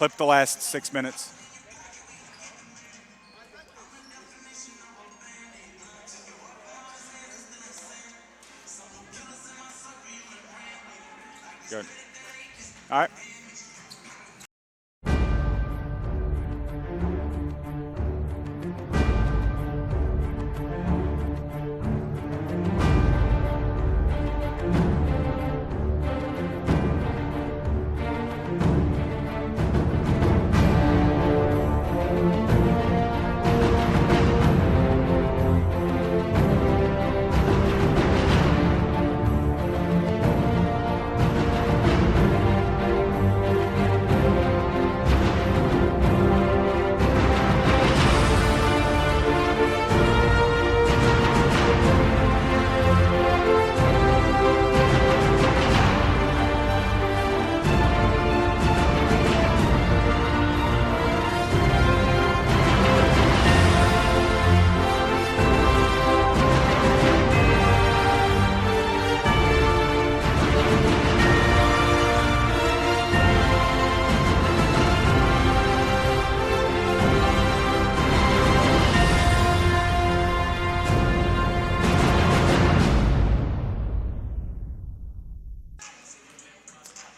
Clip the last 6 minutes. Good. All right.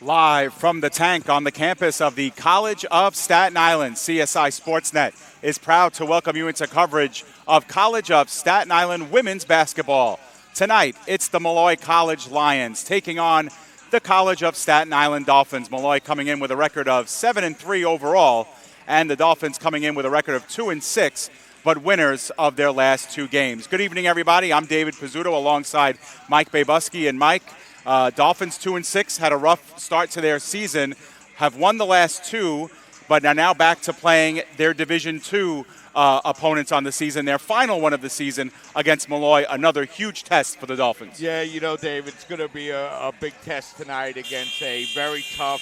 Live from the tank on the campus of the College of Staten Island, CSI Sportsnet is proud to welcome you into coverage of College of Staten Island women's basketball. Tonight, it's the Molloy College Lions taking on the College of Staten Island Dolphins. Molloy coming in with a record of 7-3 overall, and the Dolphins coming in with a record of 2-6, but winners of their last two games. Good evening, everybody. I'm David Pizzuto alongside Mike Babuski. And Mike, Dolphins 2-6 had a rough start to their season, have won the last two, but are now back to playing their Division II opponents on the season, their final one of the season against Molloy, another huge test for the Dolphins. Yeah, you know, Dave, it's going to be a big test tonight against a very tough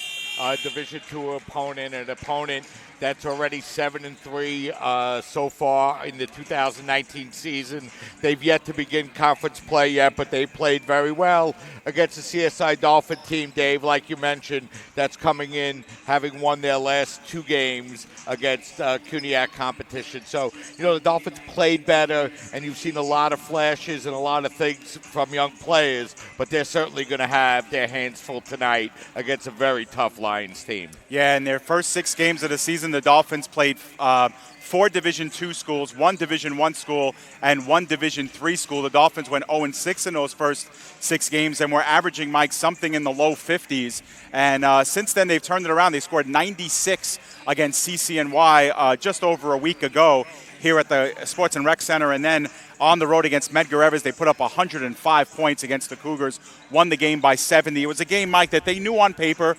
Division II opponent, an opponent that's already 7-3 so far in the 2019 season. They've yet to begin conference play yet, but they played very well against the CSI Dolphin team, Dave, like you mentioned, that's coming in having won their last two games against CUNYAC competition. So, you know, the Dolphins played better, and you've seen a lot of flashes and a lot of things from young players, but they're certainly going to have their hands full tonight against a very tough Lions team. Yeah, in their first 6 games of the season, the Dolphins played 4 Division II schools, 1 Division I school, and 1 Division III school. The Dolphins went 0-6 in those first 6 games, and were averaging, Mike, something in the low 50s. And since then, they've turned it around. They scored 96 against CCNY just over a week ago here at the Sports and Rec Center, and then on the road against Medgar Evers, they put up 105 points against the Cougars, won the game by 70. It was a game, Mike, that they knew on paper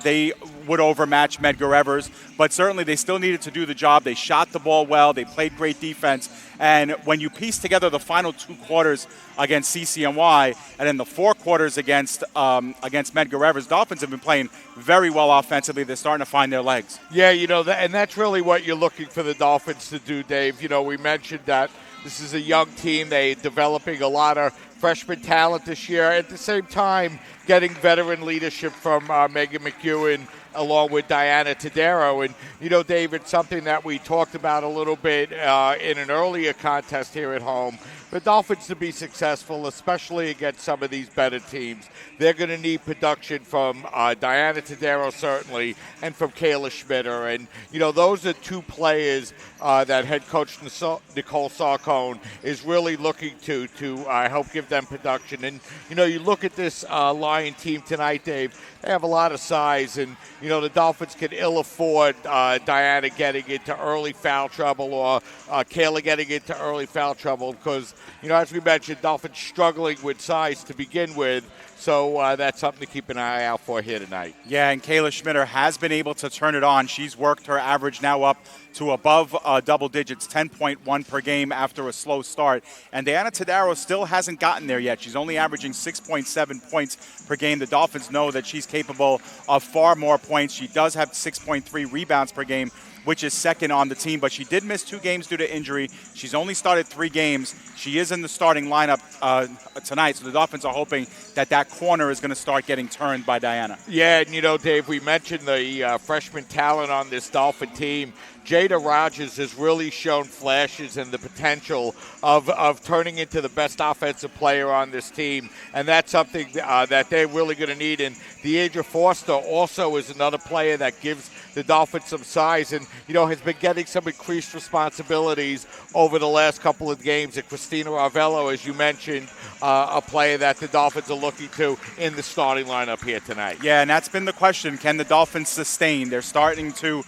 they would overmatch Medgar Evers, but certainly they still needed to do the job. They shot the ball well. They played great defense. And when you piece together the final 2 quarters against CCNY and then the 4 quarters against Medgar Evers, Dolphins have been playing very well offensively. They're starting to find their legs. Yeah, you know, and that's really what you're looking for the Dolphins to do, Dave. You know, we mentioned that this is a young team. They're developing a lot of freshman talent this year. At the same time, getting veteran leadership from Megan McEwen along with Diana Tadero. And, you know, David, something that we talked about a little bit in an earlier contest here at home. The Dolphins to be successful, especially against some of these better teams, they're going to need production from Diana Tadero, certainly, and from Kayla Schmitter. And, you know, those are 2 players that head coach Nicole Sarcone is really looking to help give them production. And, you know, you look at this Lion team tonight, Dave, they have a lot of size. And, you know, the Dolphins can ill afford Diana getting into early foul trouble or Kayla getting into early foul trouble because, you know, as we mentioned, Dolphins struggling with size to begin with. So that's something to keep an eye out for here tonight. Yeah, and Kayla Schmitter has been able to turn it on. She's worked her average now up to above double digits, 10.1 per game after a slow start. And Diana Tadaro still hasn't gotten there yet. She's only averaging 6.7 points per game. The Dolphins know that she's capable of far more points. She does have 6.3 rebounds per game, which is second on the team. But she did miss 2 games due to injury. She's only started 3 games. She is in the starting lineup tonight, so the Dolphins are hoping that corner is going to start getting turned by Diana. Yeah, and Dave, we mentioned the freshman talent on this Dolphin team. Jada Rogers has really shown flashes and the potential of turning into the best offensive player on this team, and that's something that they're really going to need. And Deidre Foster also is another player that gives the Dolphins some size and, has been getting some increased responsibilities over the last couple of games. And Christina Ravello, as you mentioned, a player that the Dolphins are looking to in the starting lineup here tonight. Yeah, and that's been the question. Can the Dolphins sustain? They're starting to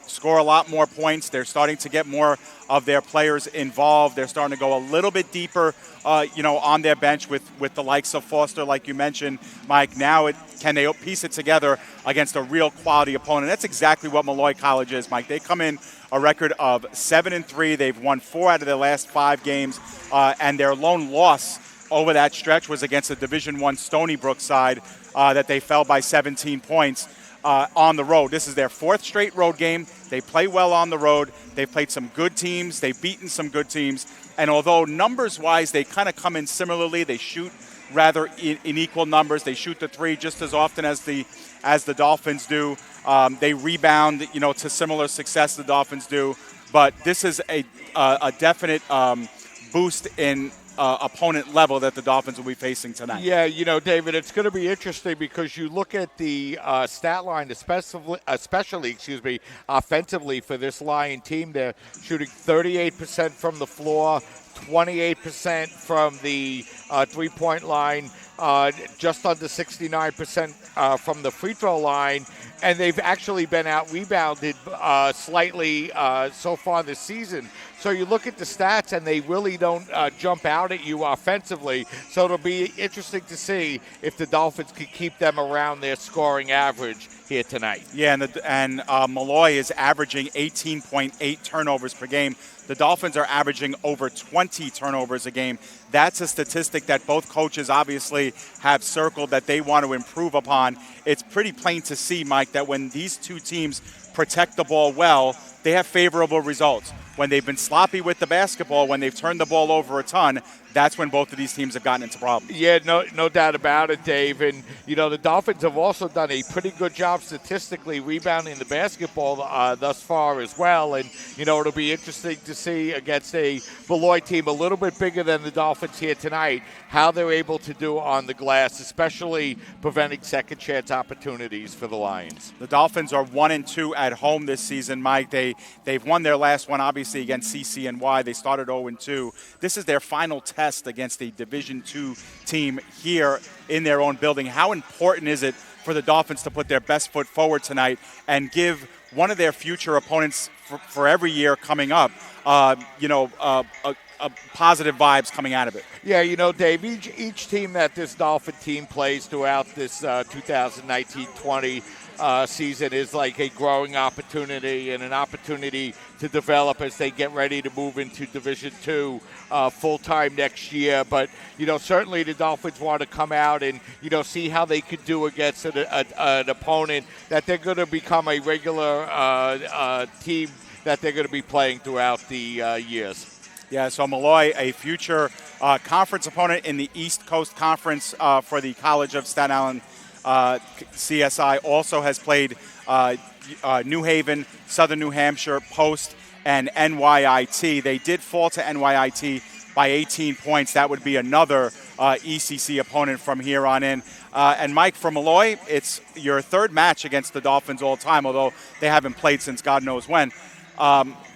score a lot more points. They're starting to get more of their players involved. They're starting to go a little bit deeper, on their bench with the likes of Foster, like you mentioned, Mike. Now, can they piece it together against a real quality opponent? That's exactly what Molloy College is, Mike. They come in a record of 7-3. They've won 4 out of their last 5 games, and their lone loss over that stretch was against the Division I Stony Brook side that they fell by 17 points. On the road. This is their 4th straight road game. They play well on the road. They've played some good teams. They've beaten some good teams. And although numbers-wise they kind of come in similarly, they shoot rather in equal numbers. They shoot the 3 just as often as the Dolphins do. They rebound, to similar success the Dolphins do. But this is a definite boost in opponent level that the Dolphins will be facing tonight. Yeah, David, it's going to be interesting because you look at the stat line, especially offensively for this Lion team. They're shooting 38% from the floor, 28% from the three-point line, just under 69% from the free throw line, and they've actually been out-rebounded slightly so far this season. So you look at the stats, and they really don't jump out at you offensively. So it'll be interesting to see if the Dolphins can keep them around their scoring average here tonight. Yeah, and Molloy is averaging 18.8 turnovers per game. The Dolphins are averaging over 20 turnovers a game. That's a statistic that both coaches obviously have circled that they want to improve upon. It's pretty plain to see, Mike, that when these two teams protect the ball well, they have favorable results. When they've been sloppy with the basketball, when they've turned the ball over a ton, that's when both of these teams have gotten into problems. Yeah, no doubt about it, Dave. And, the Dolphins have also done a pretty good job statistically rebounding the basketball thus far as well. And, it'll be interesting to see against a Molloy team a little bit bigger than the Dolphins here tonight, how they're able to do on the glass, especially preventing second chance opportunities for the Lions. The Dolphins are 1-2 at home this season, Mike. They've won their last one, obviously, against CCNY. They started 0-2. This is their final test against a Division II team here in their own building. How important is it for the Dolphins to put their best foot forward tonight and give one of their future opponents for every year coming up, positive vibes coming out of it? Yeah, Dave, each team that this Dolphin team plays throughout this 2019-20 season is like a growing opportunity and an opportunity to develop as they get ready to move into Division II full-time next year. But, certainly the Dolphins want to come out and, see how they could do against an opponent that they're going to become a regular team that they're going to be playing throughout the years. Yeah, so Molloy, a future conference opponent in the East Coast Conference for the College of Staten Island CSI, also has played New Haven, Southern New Hampshire, Post, and NYIT. They did fall to NYIT by 18 points. That would be another ECC opponent from here on in. And Mike, for Molloy, it's your 3rd match against the Dolphins all time, although they haven't played since God knows when.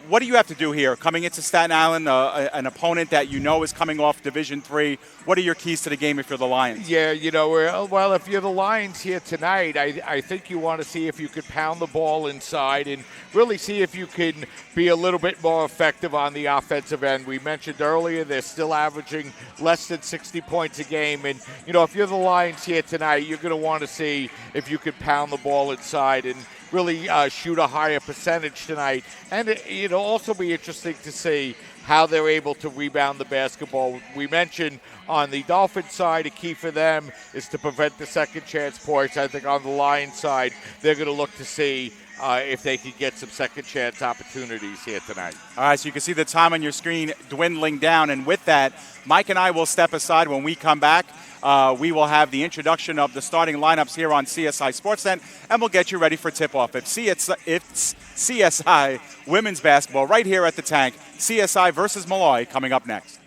What do you have to do here? Coming into Staten Island, an opponent that is coming off Division III, what are your keys to the game if you're the Lions? Yeah, well, if you're the Lions here tonight, I think you want to see if you could pound the ball inside and really see if you can be a little bit more effective on the offensive end. We mentioned earlier they're still averaging less than 60 points a game. And, if you're the Lions here tonight, you're going to want to see if you could pound the ball inside and really shoot a higher percentage tonight. And it'll also be interesting to see how they're able to rebound the basketball. We mentioned on the Dolphins side, a key for them is to prevent the second chance points. I think on the Lions side, they're going to look to see if they could get some second chance opportunities here tonight. All right, so you can see the time on your screen dwindling down. And with that, Mike and I will step aside. When we come back, we will have the introduction of the starting lineups here on CSI Sportsnet, and we'll get you ready for tip-off. It's CSI women's basketball right here at the Tank. CSI versus Molloy coming up next.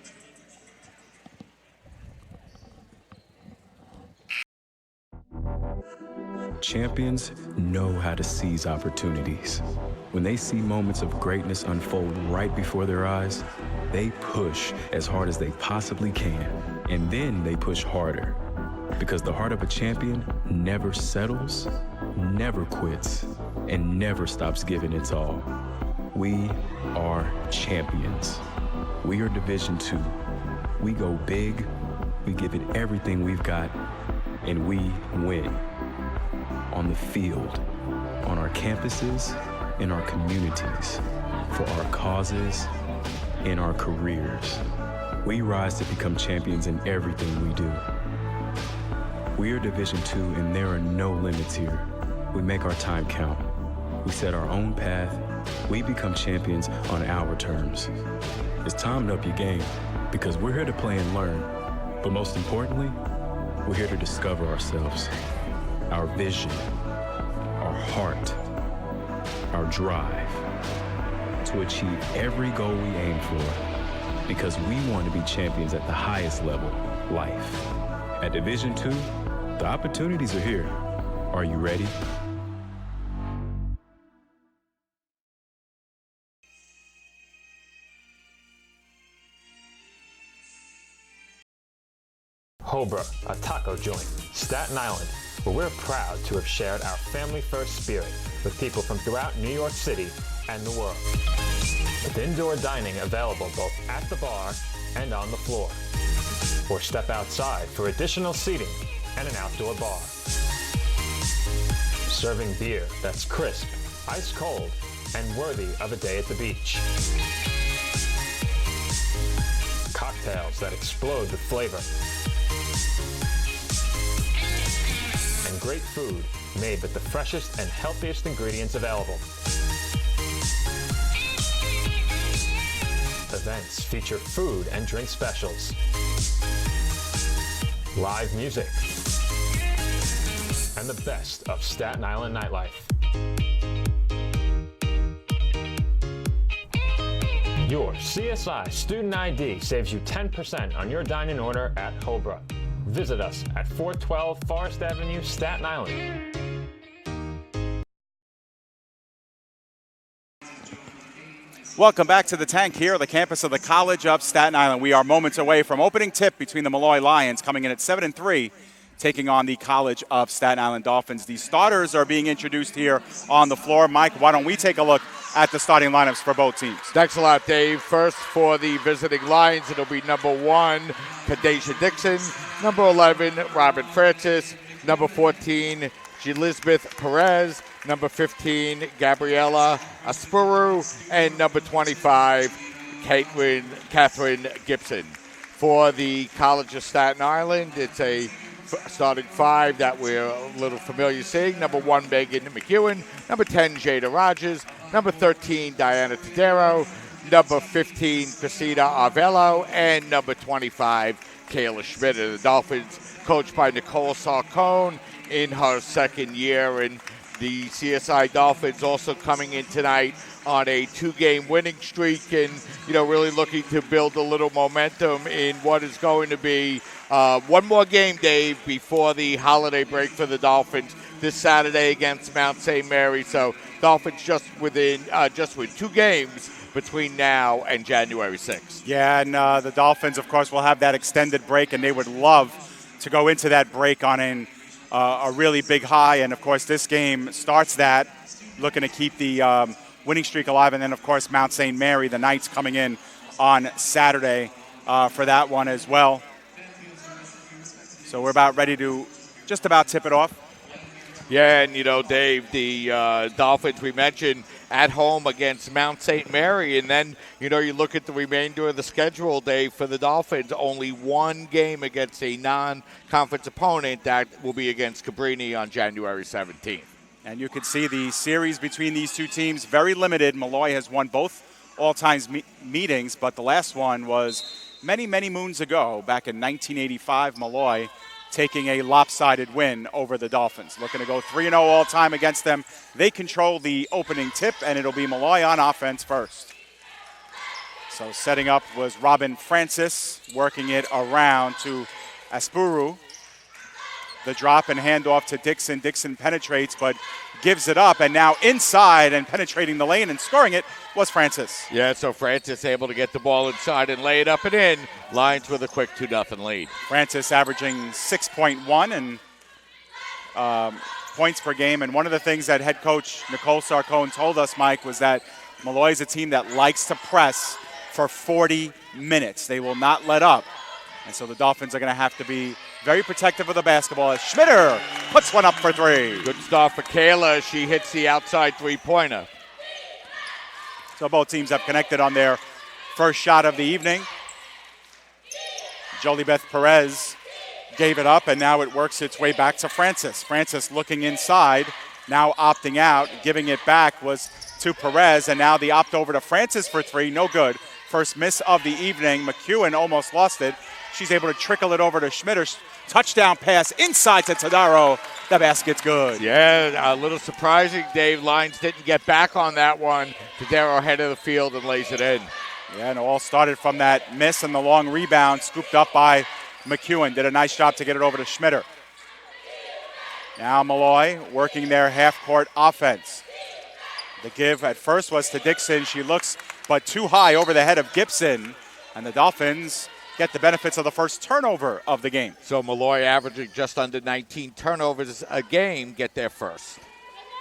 Champions know how to seize opportunities. When they see moments of greatness unfold right before their eyes, they push as hard as they possibly can, and then they push harder. Because the heart of a champion never settles, never quits, and never stops giving its all. We are champions. We are Division II. We go big, we give it everything we've got, and we win. On the field, on our campuses, in our communities, for our causes, in our careers. We rise to become champions in everything we do. We are Division II, and there are no limits here. We make our time count. We set our own path. We become champions on our terms. It's time to up your game, because we're here to play and learn. But most importantly, we're here to discover ourselves, our vision, our heart, our drive to achieve every goal we aim for, because we want to be champions at the highest level, life. At Division II, the opportunities are here. Are you ready? Cobra, a taco joint, Staten Island, where we're proud to have shared our family-first spirit with people from throughout New York City and the world. With indoor dining available both at the bar and on the floor. Or step outside for additional seating and an outdoor bar. Serving beer that's crisp, ice cold, and worthy of a day at the beach. Cocktails that explode with flavor. And great food made with the freshest and healthiest ingredients available. Events feature food and drink specials. Live music. And the best of Staten Island nightlife. Your CSI Student ID saves you 10% on your dine-in order at Hobra. Visit us at 412 Forest Avenue, Staten Island. Welcome back to the Tank here at the campus of the College of Staten Island. We are moments away from opening tip between the Molloy Lions, coming in at 7-3, taking on the College of Staten Island Dolphins. The starters are being introduced here on the floor. Mike, why don't we take a look at the starting lineups for both teams? Thanks a lot, Dave. First, for the visiting Lions, it'll be number 1, Kadeja Dixon. Number 11, Robin Francis. Number 14, Elizabeth Perez. Number 15, Gabriella Aspuru. And number 25, Catherine Gibson. For the College of Staten Island, it's a starting 5 that we're a little familiar seeing. Number 1, Megan McEwen. Number 10, Jada Rogers. Number 13, Diana Tadero. Number 15, Christina Arvello. And number 25, Kayla Schmidt. The Dolphins, coached by Nicole Sarcone in her second year. And the CSI Dolphins also coming in tonight on a 2-game winning streak and, really looking to build a little momentum in what is going to be one more game, Dave, before the holiday break for the Dolphins this Saturday against Mount St. Mary. So Dolphins just with 2 games between now and January 6th. Yeah, and the Dolphins, of course, will have that extended break, and they would love to go into that break on a really big high. And, of course, this game starts that, looking to keep the winning streak alive. And then, of course, Mount St. Mary, the Knights coming in on Saturday for that one as well. So we're about ready to just about tip it off. Yeah, and, Dave, the Dolphins, we mentioned, at home against Mount St. Mary. And then, you look at the remainder of the schedule, Dave, for the Dolphins, only one game against a non-conference opponent. That will be against Cabrini on January 17th. And you can see the series between these two teams, very limited. Molloy has won both all-time meetings, but the last one was many, many moons ago, back in 1985, Molloy taking a lopsided win over the Dolphins. Looking to go 3-0 all-time against them. They control the opening tip, and it'll be Molloy on offense first. So setting up was Robin Francis, working it around to Aspuru. The drop and handoff to Dixon. Dixon penetrates, but gives it up, and now inside and penetrating the lane and scoring it was Francis. Yeah, so Francis able to get the ball inside and lay it up and in. Lions with a quick 2-0 lead. Francis averaging 6.1 and points per game. And one of the things that head coach Nicole Sarcone told us, Mike, was that Molloy is a team that likes to press for 40 minutes. They will not let up. And so the Dolphins are going to have to be very protective of the basketball as Schmitter puts one up for three. Good start for Kayla. She hits the outside three-pointer. So both teams have connected on their first shot of the evening. Joliebeth Perez gave it up, and now it works its way back to Francis. Francis looking inside, now opting out. Giving it back was to Perez, and now the opt over to Francis for three. No good. First miss of the evening. McEwen almost lost it. She's able to trickle it over to Schmitter. Touchdown pass inside to Tadaro. The basket's good. Yeah, a little surprising, Dave. Lions didn't get back on that one. Tadaro head of the field and lays it in. Yeah, and it all started from that miss and the long rebound scooped up by McEwen. Did a nice job to get it over to Schmitter. Now Molloy working their half-court offense. The give at first was to Dixon. She looks but too high over the head of Gibson. And the Dolphins get the benefits of the first turnover of the game. So Molloy averaging just under 19 turnovers a game, get there first.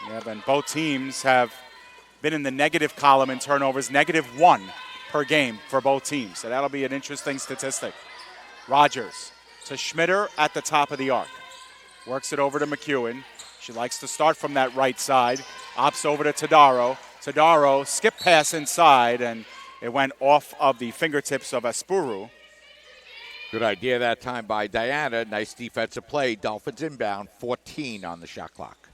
Yeah, and both teams have been in the negative column in turnovers, -1 per game for both teams. So that'll be an interesting statistic. Rogers to Schmitter at the top of the arc. Works it over to McEwen. She likes to start from that right side. Opts over to Tadaro. Tadaro skip pass inside, and it went off of the fingertips of Aspuru. Good idea that time by Diana. Nice defensive play. Dolphins inbound, 14 on the shot clock.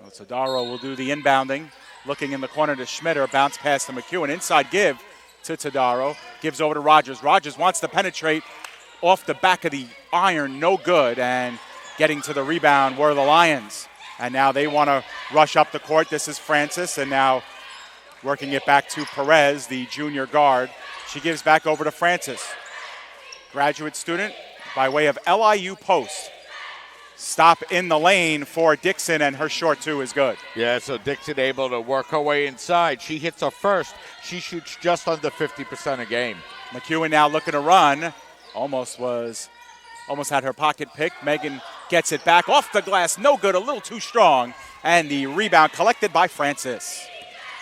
Well, Tadaro will do the inbounding. Looking in the corner to Schmitter. Bounce pass to McEwen. Inside give to Tadaro. Gives over to Rogers. Rogers wants to penetrate off the back of the iron. No good. And getting to the rebound were the Lions. And now they want to rush up the court. This is Francis. And now working it back to Perez, the junior guard. She gives back over to Francis. Graduate student by way of LIU post. Stop in the lane for Dixon, and her short two is good. Yeah, so Dixon able to work her way inside. She hits her first. She shoots just under 50% a game. McEwen now looking to run. Almost had her pocket picked. Megan gets it back off the glass. No good, a little too strong. And the rebound collected by Francis.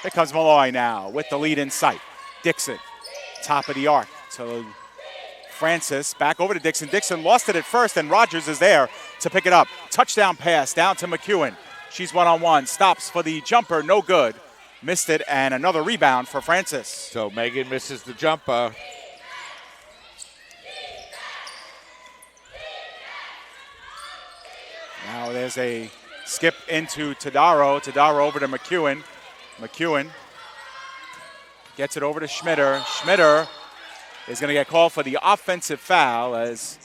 Here comes Molloy now with the lead in sight. Dixon, top of the arc to Francis, back over to Dixon. Dixon lost it at first, and Rogers is there to pick it up. Touchdown pass down to McEwen. She's one-on-one, stops for the jumper, no good. Missed it, and another rebound for Francis. So Megan misses the jumper. Now there's a skip into Tadaro. Tadaro over to McEwen. McEwen gets it over to Schmitter. Schmitter is going to get called for the offensive foul, as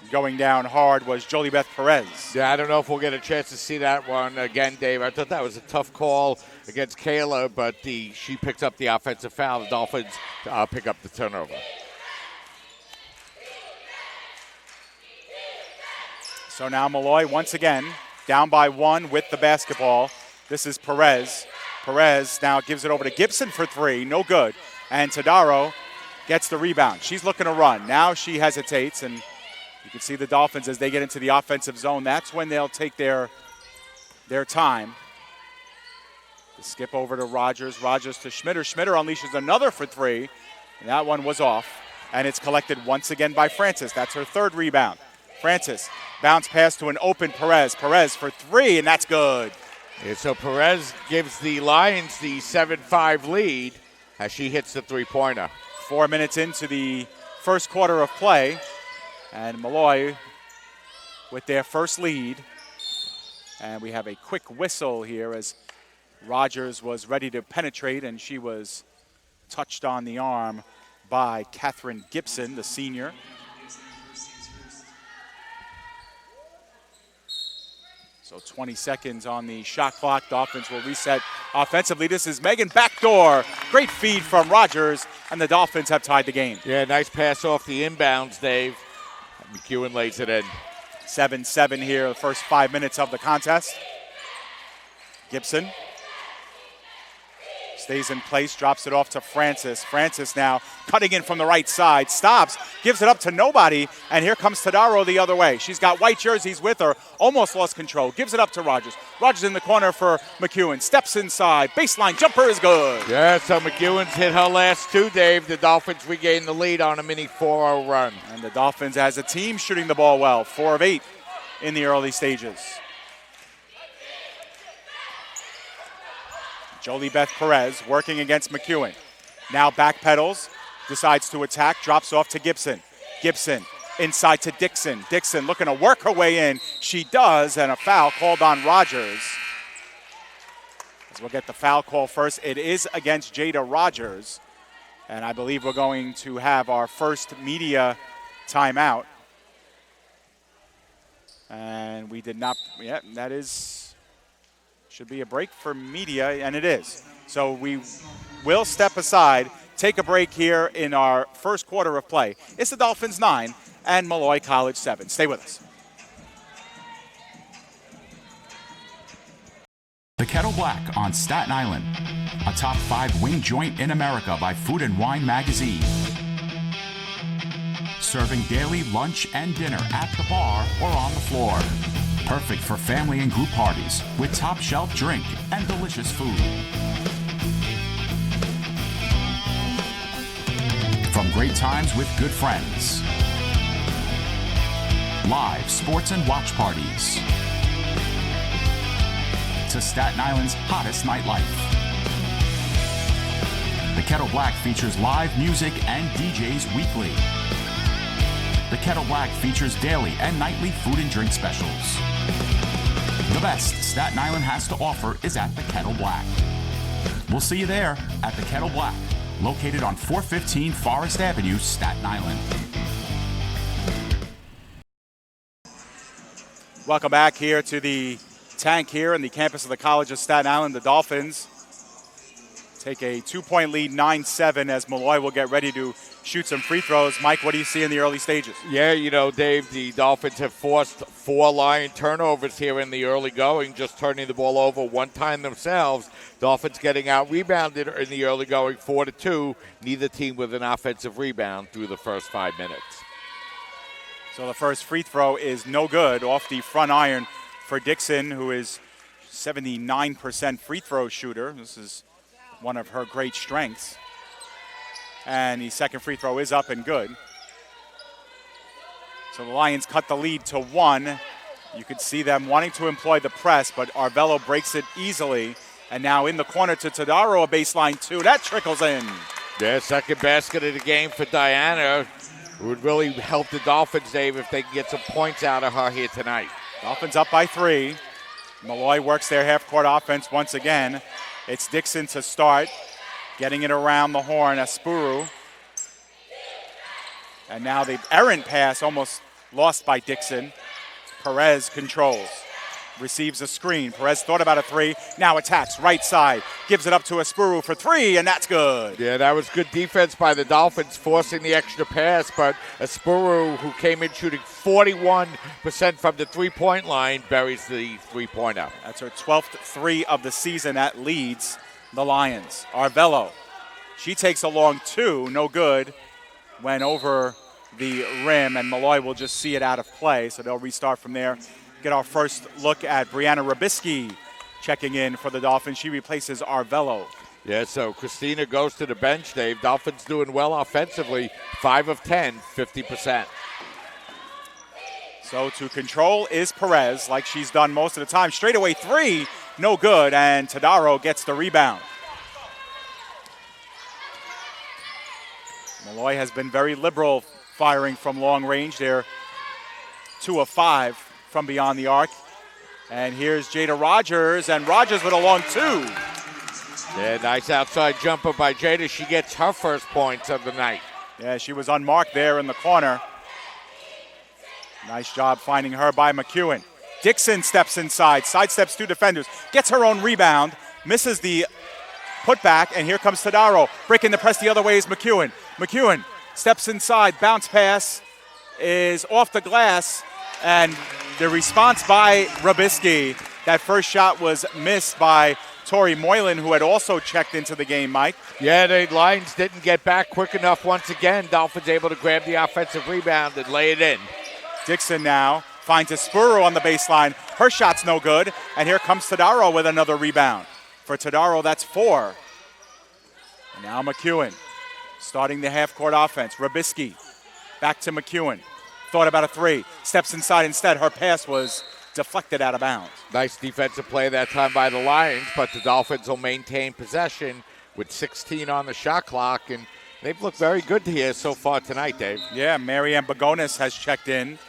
going down hard was Joliebeth Perez. Yeah, I don't know if we'll get a chance to see that one again, Dave. I thought that was a tough call against Kayla, but she picks up the offensive foul. The Dolphins pick up the turnover. So now Molloy once again down by one with the basketball. This is Perez. Perez now gives it over to Gibson for three. No good. And Tadaro gets the rebound. She's looking to run. Now she hesitates, and you can see the Dolphins as they get into the offensive zone. That's when they'll take their time. The skip over to Rogers. Rogers to Schmitter. Schmitter unleashes another for three. And that one was off. And it's collected once again by Francis. That's her third rebound. Francis, bounce pass to an open Perez. Perez for three, and that's good. Yeah, so Perez gives the Lions the 7-5 lead as she hits the three-pointer. 4 minutes into the first quarter of play, and Molloy with their first lead. And we have a quick whistle here as Rogers was ready to penetrate, and she was touched on the arm by Catherine Gibson, the senior. So 20 seconds on the shot clock. The offense will reset offensively. This is Megan backdoor. Great feed from Rogers, and the Dolphins have tied the game. Yeah, nice pass off the inbounds, Dave. McEwen lays it in. 7-7 here, the first 5 minutes of the contest. Gibson stays in place, drops it off to Francis. Francis now cutting in from the right side, stops, gives it up to nobody, and here comes Tadaro the other way. She's got white jerseys with her, almost lost control, gives it up to Rogers. Rogers in the corner for McEwen, steps inside, baseline jumper is good. Yeah, so McEwen's hit her last two, Dave. The Dolphins regain the lead on a mini 4-0 run. And the Dolphins as a team shooting the ball well, 4 of 8 in the early stages. Jolie Beth Perez working against McEwen. Now backpedals, decides to attack, drops off to Gibson. Gibson inside to Dixon. Dixon looking to work her way in. She does, and a foul called on Rogers. As we'll get the foul call first. It is against Jada Rogers. And I believe we're going to have our first media timeout. And we did not, yeah, that is, should be a break for media, and it is. So we will step aside, take a break here in our first quarter of play. It's the Dolphins 9 and Molloy College 7. Stay with us. The Kettle Black on Staten Island, a top 5 wing joint in America by Food and Wine magazine. Serving daily lunch and dinner at the bar or on the floor. Perfect for family and group parties with top shelf drink and delicious food. From great times with good friends. Live sports and watch parties. To Staten Island's hottest nightlife. The Kettle Black features live music and DJs weekly. The Kettle Black features daily and nightly food and drink specials. The best Staten Island has to offer is at the Kettle Black. We'll see you there at the Kettle Black, located on 415 Forest Avenue, Staten Island. Welcome back here to the tank here in the campus of the College of Staten Island. The Dolphins take a 2-point lead, 9-7, as Molloy will get ready to shoot some free throws. Mike, what do you see in the early stages? Yeah, you know, Dave, the Dolphins have forced 4 Lion turnovers here in the early going, just turning the ball over one time themselves. Dolphins getting out rebounded in the early going 4-2. Neither team with an offensive rebound through the first 5 minutes. So the first free throw is no good off the front iron for Dixon, who is 79% free throw shooter. This is one of her great strengths. And the second free throw is up and good. So the Lions cut the lead to 1. You could see them wanting to employ the press, but Arvello breaks it easily. And now in the corner to Tadaro, a baseline 2. That trickles in. Yeah, second basket of the game for Diana. It would really help the Dolphins, Dave, if they can get some points out of her here tonight. Dolphins up by 3. Molloy works their half-court offense once again. It's Dixon to start, getting it around the horn, Espuru. And now the errant pass almost lost by Dixon. Perez controls, receives a screen. Perez thought about a 3, now attacks right side, gives it up to Espuru for 3, and that's good. Yeah, that was good defense by the Dolphins, forcing the extra pass, but Espuru, who came in shooting 41% from the three-point line, buries the three-pointer. That's her 12th 3 of the season. That leads the Lions. Arvello, she takes a long 2, no good. Went over the rim, and Molloy will just see it out of play, so they'll restart from there. Get our first look at Brianna Rabisky checking in for the Dolphins. She replaces Arvello. Yeah, so Christina goes to the bench, Dave. Dolphins doing well offensively, 5 of 10, 50%. So to control is Perez, like she's done most of the time. Straightaway 3, no good, and Tadaro gets the rebound. Molloy has been very liberal firing from long range. They're 2 of 5 from beyond the arc. And here's Jada Rogers, and Rogers with a long two. Yeah, nice outside jumper by Jada. She gets her first points of the night. Yeah, she was unmarked there in the corner. Nice job finding her by McEwen. Dixon steps inside, sidesteps two defenders, gets her own rebound, misses the putback, and here comes Tadaro. Breaking the press the other way is McEwen. McEwen steps inside, bounce pass is off the glass, and the response by Robisky. That first shot was missed by Tori Moylan, who had also checked into the game, Mike. Yeah, the Lions didn't get back quick enough once again. Dolphins able to grab the offensive rebound and lay it in. Dixon now finds a Spurro on the baseline. Her shot's no good, and here comes Tadaro with another rebound. For Tadaro, that's 4. And now McEwen starting the half-court offense. Robisky back to McEwen. Thought about a 3. Steps inside instead. Her pass was deflected out of bounds. Nice defensive play that time by the Lions, but the Dolphins will maintain possession with 16 on the shot clock, and they've looked very good here so far tonight, Dave. Yeah, Marianne Bagonis has checked in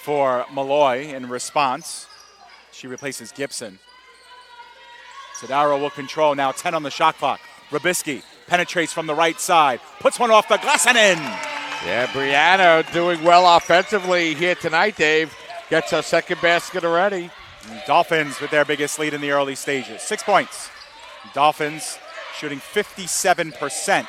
for Molloy in response. She replaces Gibson. Tadaro will control, now 10 on the shot clock. Robisky penetrates from the right side, puts one off the glass and in. Yeah, Brianna doing well offensively here tonight, Dave. Gets her second basket already. Dolphins with their biggest lead in the early stages. 6 points. Dolphins shooting 57%.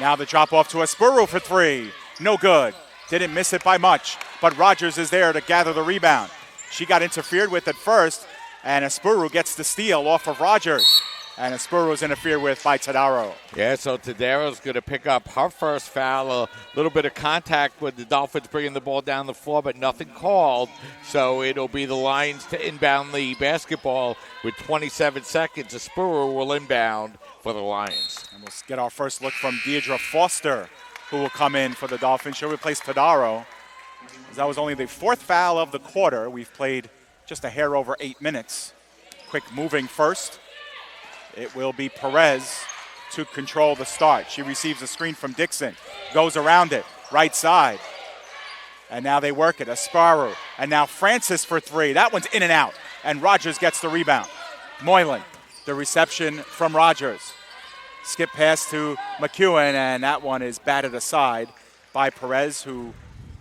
Now the drop off to Espuru for 3. No good. Didn't miss it by much, but Rogers is there to gather the rebound. She got interfered with at first, and Espuru gets the steal off of Rogers. And Espuru is interfered with by Tadaro. Yeah, so Tadaro's going to pick up her first foul. A little bit of contact with the Dolphins bringing the ball down the floor, but nothing called. So it'll be the Lions to inbound the basketball with 27 seconds. Espuru will inbound for the Lions. And we'll get our first look from Deidre Foster, who will come in for the Dolphins. She'll replace Tadaro. That was only the 4th foul of the quarter. We've played just a hair over 8 minutes. Quick moving first. It will be Perez to control the start. She receives a screen from Dixon, goes around it, right side. And now they work it, Asparu. And now Francis for 3. That one's in and out. And Rogers gets the rebound. Moylan, the reception from Rogers. Skip pass to McEwen, and that one is batted aside by Perez, who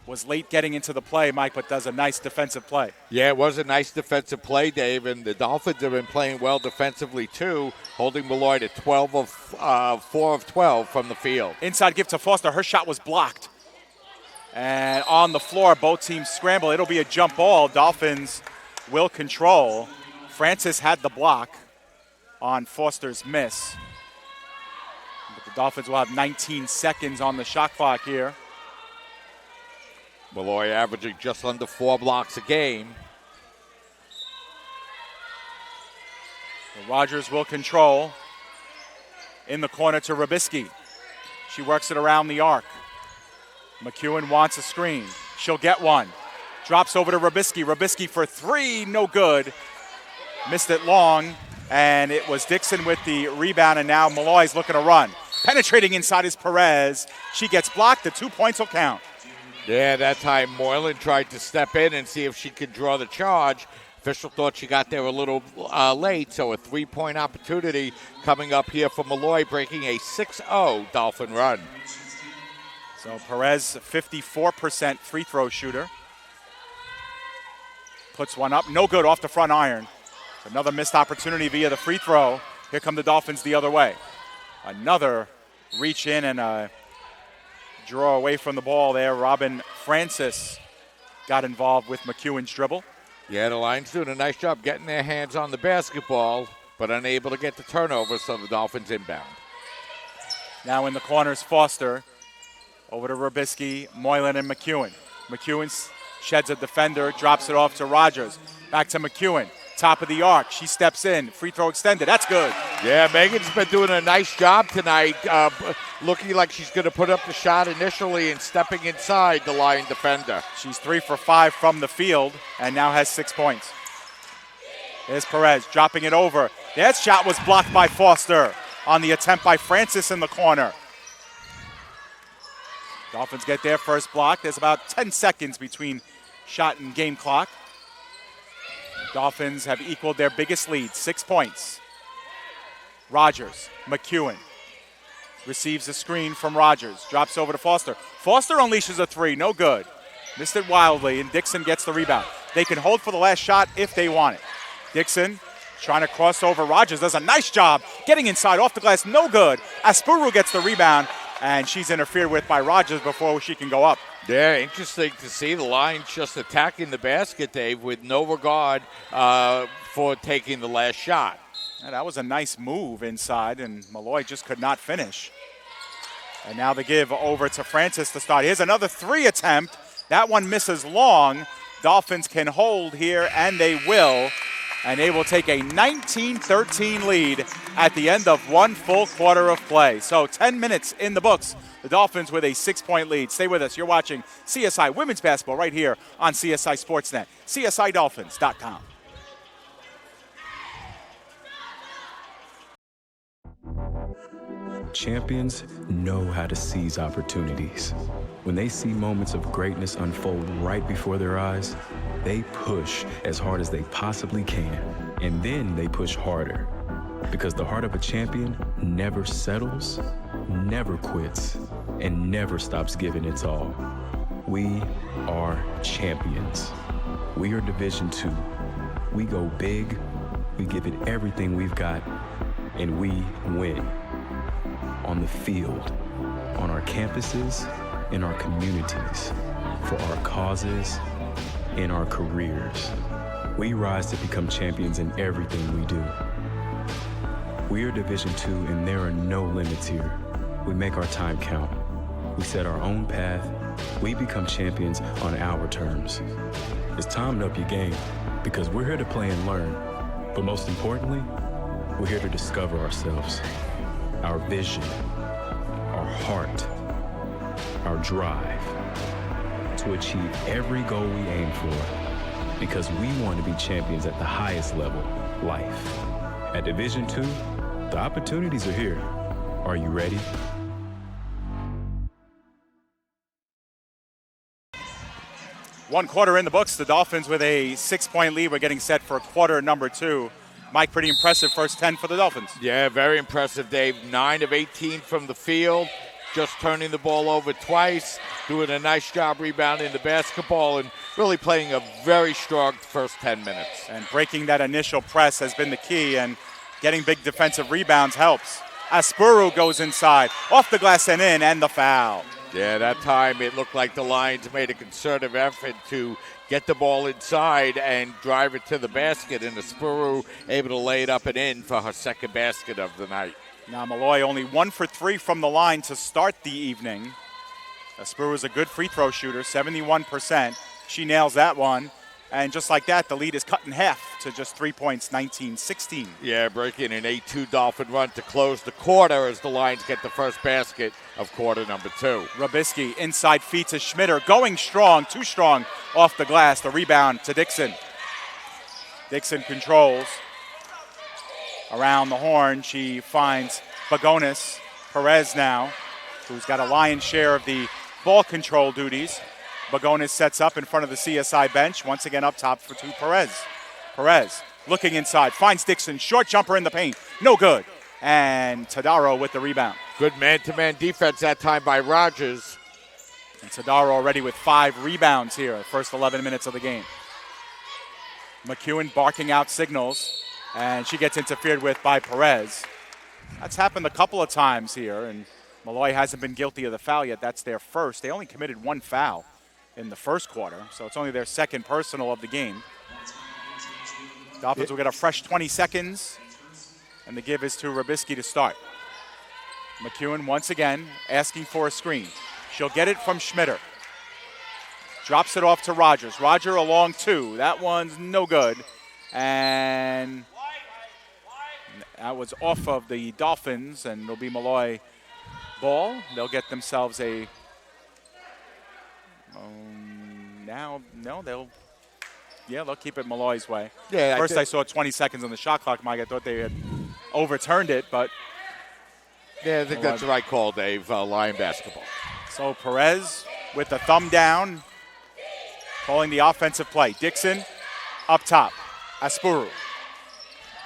was late getting into the play, Mike, but does a nice defensive play. Yeah, it was a nice defensive play, Dave, and the Dolphins have been playing well defensively, too, holding Molloy to 4 of 12 from the field. Inside give to Foster. Her shot was blocked. And on the floor, both teams scramble. It'll be a jump ball. Dolphins will control. Francis had the block on Foster's miss. But the Dolphins will have 19 seconds on the shot clock here. Molloy averaging just under 4 blocks a game. Rogers will control. In the corner to Robisky. She works it around the arc. McEwen wants a screen. She'll get one. Drops over to Robisky. Robisky for 3, no good. Missed it long, and it was Dixon with the rebound, and now Molloy's looking to run. Penetrating inside is Perez. She gets blocked. The 2 points will count. Yeah, that time Moylan tried to step in and see if she could draw the charge. Official thought she got there a little late, so a 3-point opportunity coming up here for Molloy, breaking a 6-0 Dolphin run. So Perez, 54% free throw shooter. Puts one up, no good off the front iron. Another missed opportunity via the free throw. Here come the Dolphins the other way. Another reach in and a draw away from the ball there. Robin Francis got involved with McEwen's dribble. Yeah, the Lions doing a nice job getting their hands on the basketball, but unable to get the turnover, so the Dolphins inbound. Now in the corners, Foster. Over to Robisky, Moylan, and McEwen. McEwen sheds a defender, drops it off to Rogers. Back to McEwen. Top of the arc. She steps in. Free throw extended. That's good. Yeah, Megan's been doing a nice job tonight, looking like she's going to put up the shot initially and stepping inside the Lion defender. She's 3 for 5 from the field and now has 6 points. There's Perez dropping it over. That shot was blocked by Foster on the attempt by Francis in the corner. Dolphins get their first block. There's about 10 seconds between shot and game clock. Dolphins have equaled their biggest lead, 6 points. Rogers, McEwen receives a screen from Rogers, drops over to Foster. Foster unleashes a three, no good. Missed it wildly, and Dixon gets the rebound. They can hold for the last shot if they want it. Dixon trying to cross over. Rogers does a nice job getting inside off the glass, no good. Aspuru gets the rebound, and she's interfered with by Rogers before she can go up. Yeah, interesting to see the Lions just attacking the basket, Dave, with no regard for taking the last shot. And that was a nice move inside, and Molloy just could not finish. And now the give over to Francis to start. Here's another three attempt. That one misses long. Dolphins can hold here, and they will. And they will take a 19-13 lead at the end of one full quarter of play. So 10 minutes in the books. The Dolphins with a 6-point lead. Stay with us. You're watching CSI Women's Basketball right here on CSI Sportsnet. CSIDolphins.com. Champions know how to seize opportunities. When they see moments of greatness unfold right before their eyes, they push as hard as they possibly can, and then they push harder. Because the heart of a champion never settles, never quits, and never stops giving its all. We are champions. We are Division II. We go big, we give it everything we've got, and we win. On the field, on our campuses, in our communities, for our causes, in our careers. We rise to become champions in everything we do. We are Division II, and there are no limits here. We make our time count. We set our own path. We become champions on our terms. It's time to up your game, because we're here to play and learn. But most importantly, we're here to discover ourselves, our vision, our heart, our drive, to achieve every goal we aim for, because we want to be champions at the highest level, life. At Division II, the opportunities are here. Are you ready? One quarter in the books. The Dolphins with a 6-point lead. We're getting set for quarter number 2. Mike, pretty impressive first 10 for the Dolphins. Yeah, very impressive, Dave. 9 of 18 from the field, just turning the ball over twice, doing a nice job rebounding the basketball, and really playing a very strong first 10 minutes. And breaking that initial press has been the key, and getting big defensive rebounds helps. Aspuru goes inside, off the glass and in, and the foul. Yeah, that time it looked like the Lions made a concerted effort to get the ball inside and drive it to the basket, and Aspuru able to lay it up and in for her second basket of the night. Now Molloy only 1 for 3 from the line to start the evening. Aspuru is a good free throw shooter, 71%. She nails that one. And just like that, the lead is cut in half to just 3 points, 19-16. Yeah, breaking an 8-2 Dolphin run to close the quarter as the Lions get the first basket of quarter number 2. Rubisky inside feed to Schmitter, going strong, too strong off the glass. The rebound to Dixon. Dixon controls. Around the horn, she finds Bagonis. Perez now, who's got a lion's share of the ball control duties. Bagonis sets up in front of the CSI bench. Once again up top for Perez. Perez looking inside, finds Dixon. Short jumper in the paint. No good. And Tadaro with the rebound. Good man-to-man defense that time by Rogers. And Tadaro already with 5 rebounds here, the first 11 minutes of the game. McEwen barking out signals, and she gets interfered with by Perez. That's happened a couple of times here, and Molloy hasn't been guilty of the foul yet. That's their first. They only committed 1 foul in the first quarter, so it's only their second personal of the game. Dolphins will get a fresh 20 seconds, and the give is to Rubisky to start. McEwen once again asking for a screen. She'll get it from Schmitter. Drops it off to Rogers. Roger along 2. That one's no good. And that was off of the Dolphins, and it'll be Molloy ball. They'll get themselves a they'll keep it Molloy's way. Yeah, First I saw 20 seconds on the shot clock, Mike. I thought they had overturned it, but yeah, I think that's the right call, Dave. Lion basketball. So Perez with the thumb down, calling the offensive play. Dixon up top. Aspuru.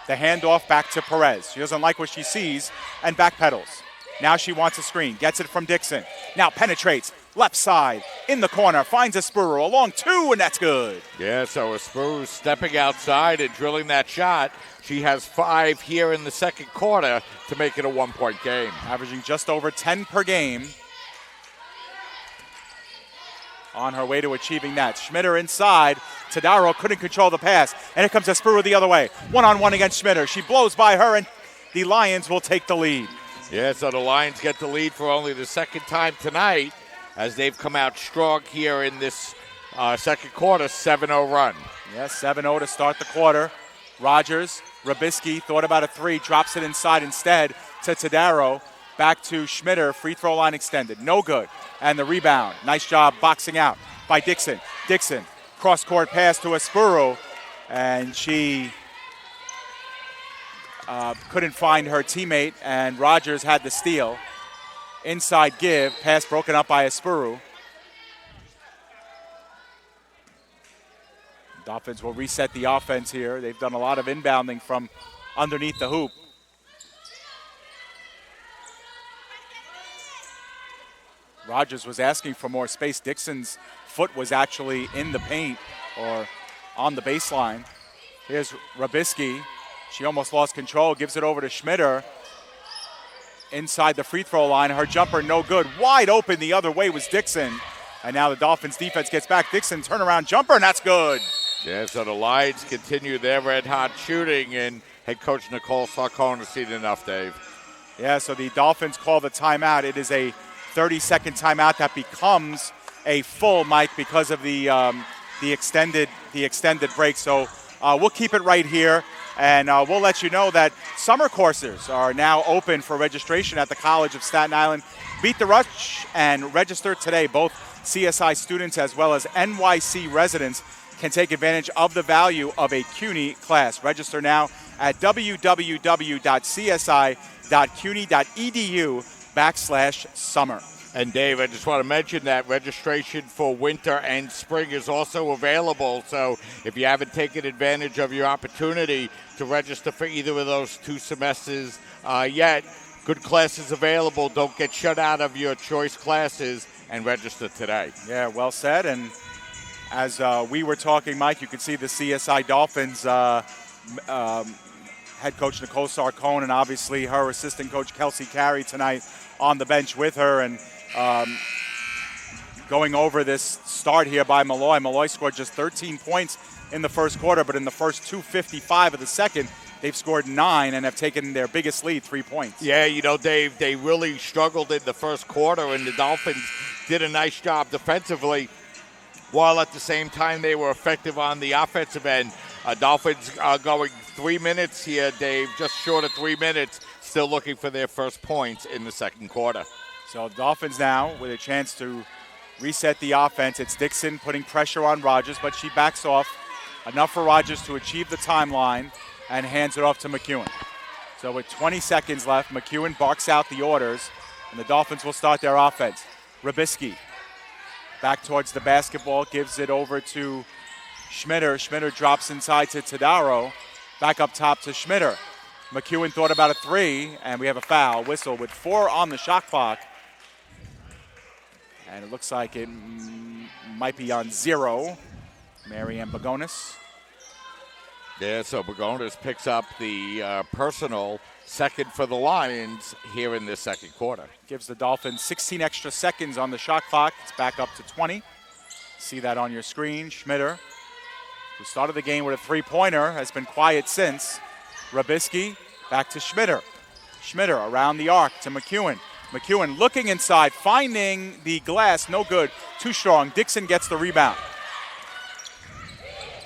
The handoff back to Perez. She doesn't like what she sees and backpedals. Now she wants a screen. Gets it from Dixon. Now penetrates. Left side. In the corner. Finds Aspuru. Along 2, and that's good. Yeah, so Aspuru stepping outside and drilling that shot. She has 5 here in the second quarter to make it a 1-point game. Averaging just over 10 per game. On her way to achieving that. Schmitter inside. Tadaro couldn't control the pass. And here comes Aspuru the other way. 1-on-1 against Schmitter. She blows by her, and the Lions will take the lead. Yeah, so the Lions get the lead for only the second time tonight as they've come out strong here in this second quarter, 7-0 run. Yes, 7-0 to start the quarter. Rogers, Rabisky thought about a 3, drops it inside instead to Tadaro. Back to Schmitter, free throw line extended. No good. And the rebound. Nice job boxing out by Dixon. Dixon, cross-court pass to Aspuru, and she couldn't find her teammate, and Rogers had the steal. Inside give, pass broken up by Aspuru. Dolphins will reset the offense here. They've done a lot of inbounding from underneath the hoop. Rogers was asking for more space. Dixon's foot was actually in the paint or on the baseline. Here's Rabisky. She almost lost control, gives it over to Schmitter. Inside the free throw line, her jumper no good. Wide open the other way was Dixon. And now the Dolphins defense gets back. Dixon turnaround jumper, and that's good. Yeah, so the Lions continue their red-hot shooting, and head coach Nicole Sarcone has seen enough, Dave. Yeah, so the Dolphins call the timeout. It is a 30-second timeout that becomes a full, Mike, because of the extended break. So we'll keep it right here, and we'll let you know that summer courses are now open for registration at the College of Staten Island. Beat the rush and register today. Both CSI students as well as NYC residents can take advantage of the value of a CUNY class. Register now at www.csi.cuny.edu/summer. And Dave, I just want to mention that registration for winter and spring is also available. So if you haven't taken advantage of your opportunity to register for either of those 2 semesters yet, good classes available. Don't get shut out of your choice classes and register today. Yeah, well said. And as we were talking, Mike, you could see the CSI Dolphins head coach Nicole Sarcone and obviously her assistant coach Kelsey Carey tonight on the bench with her. And going over this start here by Molloy. Molloy scored just 13 points in the first quarter, but in the first 2:55 of the second, they've scored 9 and have taken their biggest lead, 3 points. Yeah, you know, Dave, they really struggled in the first quarter, and the Dolphins did a nice job defensively, while at the same time they were effective on the offensive end. Dolphins are going 3 minutes here, Dave, just short of 3 minutes, still looking for their first points in the second quarter. So Dolphins now with a chance to reset the offense. It's Dixon putting pressure on Rogers, but she backs off enough for Rogers to achieve the timeline and hands it off to McEwen. So with 20 seconds left, McEwen barks out the orders, and the Dolphins will start their offense. Rabisky back towards the basketball, gives it over to Schmitter. Schmitter drops inside to Tadaro. Back up top to Schmitter. McEwen thought about a 3, and we have a foul whistle with 4 on the shot clock. And it looks like it might be on 0. Marianne Bagonis. Yeah, so Bagonis picks up the personal second for the Lions here in this second quarter. Gives the Dolphins 16 extra seconds on the shot clock. It's back up to 20. See that on your screen. Schmitter, who started the game with a 3-pointer, has been quiet since. Rabisky back to Schmitter. Schmitter around the arc to McEwen. McEwen looking inside, finding the glass, no good, too strong. Dixon gets the rebound.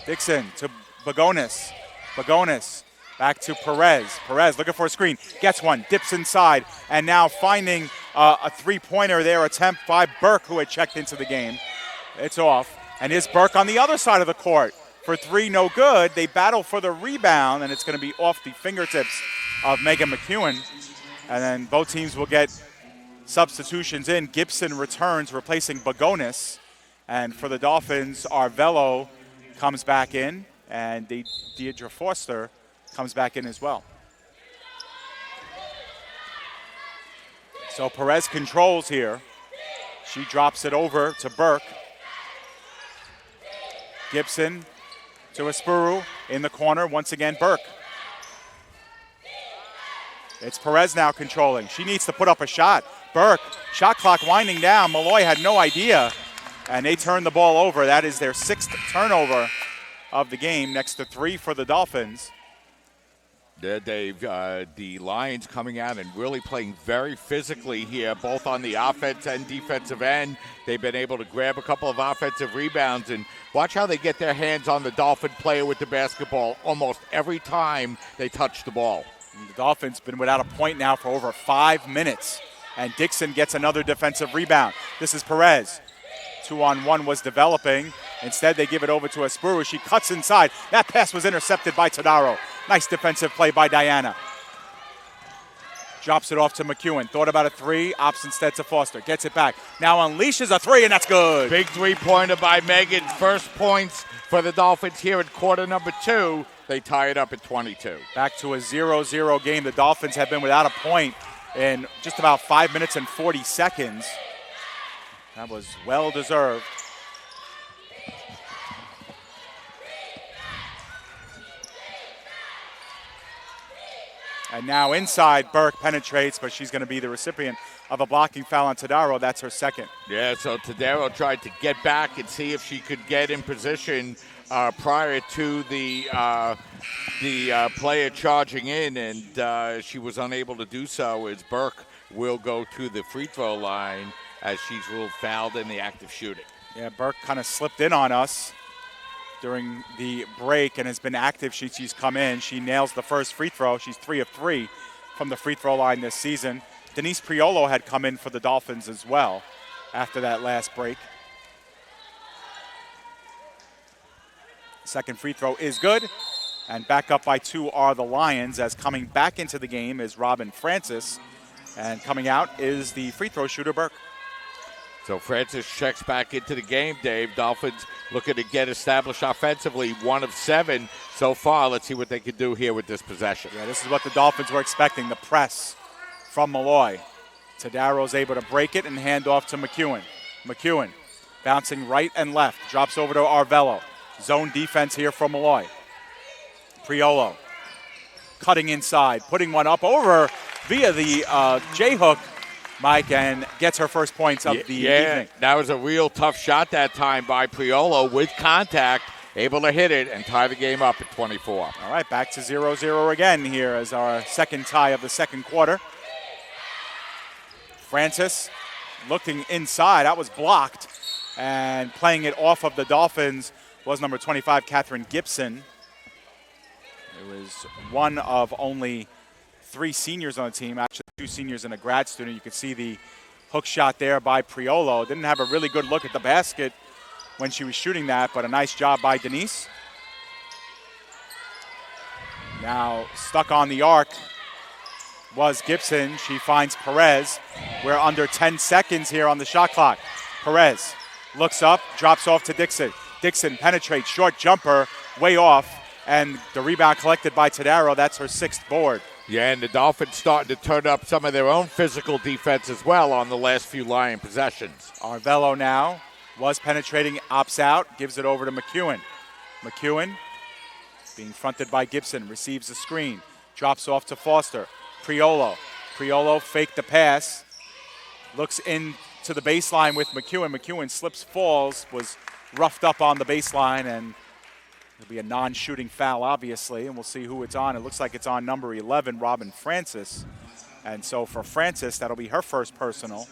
Dixon to Bagonis. Bagonis back to Perez. Perez looking for a screen, gets one, dips inside, and now finding a 3-pointer there, attempt by Burke, who had checked into the game. It's off, and here's Burke on the other side of the court. For 3, no good. They battle for the rebound, and it's going to be off the fingertips of Megan McEwen. And then both teams will get substitutions in. Gibson returns, replacing Bagonis. And for the Dolphins, Arvello comes back in, and Deidre Foster comes back in as well. So Perez controls here. She drops it over to Burke. Gibson to Espuru in the corner. Once again, Burke. It's Perez now controlling. She needs to put up a shot. Burke, shot clock winding down. Molloy had no idea, and they turned the ball over. That is their 6th turnover of the game, next to 3 for the Dolphins. Yeah, Dave, the Lions coming out and really playing very physically here, both on the offense and defensive end. They've been able to grab a couple of offensive rebounds, and watch how they get their hands on the Dolphin player with the basketball almost every time they touch the ball. And the Dolphins been without a point now for over 5 minutes, and Dixon gets another defensive rebound. This is Perez. 2-on-1 was developing. Instead, they give it over to Espuru. She cuts inside. That pass was intercepted by Tadaro. Nice defensive play by Diana. Drops it off to McEwen. Thought about a 3. Opts instead to Foster. Gets it back. Now unleashes a 3, and that's good. Big 3-pointer by Megan. First points for the Dolphins here in quarter number 2. They tie it up at 22. Back to a 0-0 game. The Dolphins have been without a point in just about 5 minutes and 40 seconds. That was well deserved. And now inside, Burke penetrates, but she's going to be the recipient of a blocking foul on Tadaro. That's her second. Yeah, so Tadaro tried to get back and see if she could get in position prior to the player charging in, and she was unable to do so, as Burke will go to the free throw line as she's ruled fouled in the act of shooting. Yeah, Burke kind of slipped in on us during the break and has been active. She's come in. She nails the first free throw. She's 3 of 3 from the free throw line this season. Denise Priolo had come in for the Dolphins as well after that last break. Second free throw is good. And back up by 2 are the Lions, as coming back into the game is Robin Francis. And coming out is the free throw shooter, Burke. So Francis checks back into the game, Dave. Dolphins looking to get established offensively, 1 of 7 so far. Let's see what they can do here with this possession. Yeah, this is what the Dolphins were expecting, the press from Molloy. Tadaro's able to break it and hand off to McEwen. McEwen bouncing right and left, drops over to Arvello. Zone defense here from Molloy. Priolo cutting inside, putting one up over via the J-hook, Mike, and gets her first points of the evening. That was a real tough shot that time by Priolo with contact, able to hit it and tie the game up at 24. All right, back to 0-0 again here as our second tie of the second quarter. Francis looking inside. That was blocked, and playing it off of the Dolphins was number 25, Catherine Gibson. It was one of only 3 seniors on the team, actually 2 seniors and a grad student. You could see the hook shot there by Priolo. Didn't have a really good look at the basket when she was shooting that, but a nice job by Denise. Now stuck on the arc was Gibson. She finds Perez. We're under 10 seconds here on the shot clock. Perez looks up, drops off to Dixon. Dixon penetrates, short jumper, way off, and the rebound collected by Tadaro. That's her 6th board. Yeah, and the Dolphins starting to turn up some of their own physical defense as well on the last few Lion possessions. Arvello now was penetrating, opts out, gives it over to McEwen. McEwen being fronted by Gibson, receives the screen, drops off to Foster. Priolo. Priolo faked the pass, looks into the baseline with McEwen. McEwen slips, falls, was roughed up on the baseline, and it'll be a non-shooting foul, obviously, and we'll see who it's on. It looks like it's on number 11, Robin Francis. And so for Francis, that'll be her first personal.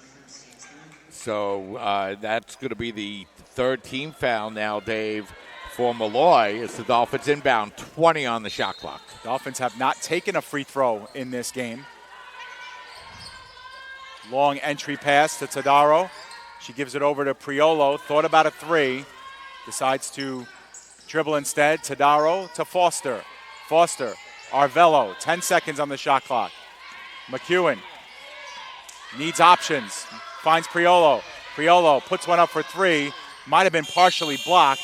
So that's going to be the 3rd team foul now, Dave, for Molloy as the Dolphins inbound, 20 on the shot clock. Dolphins have not taken a free throw in this game. Long entry pass to Tadaro. She gives it over to Priolo. Thought about a 3. Decides to dribble instead. Tadaro to Foster. Foster. Arvello. 10 seconds on the shot clock. McEwen Needs options. Finds Priolo. Priolo puts one up for three. Might have been partially blocked,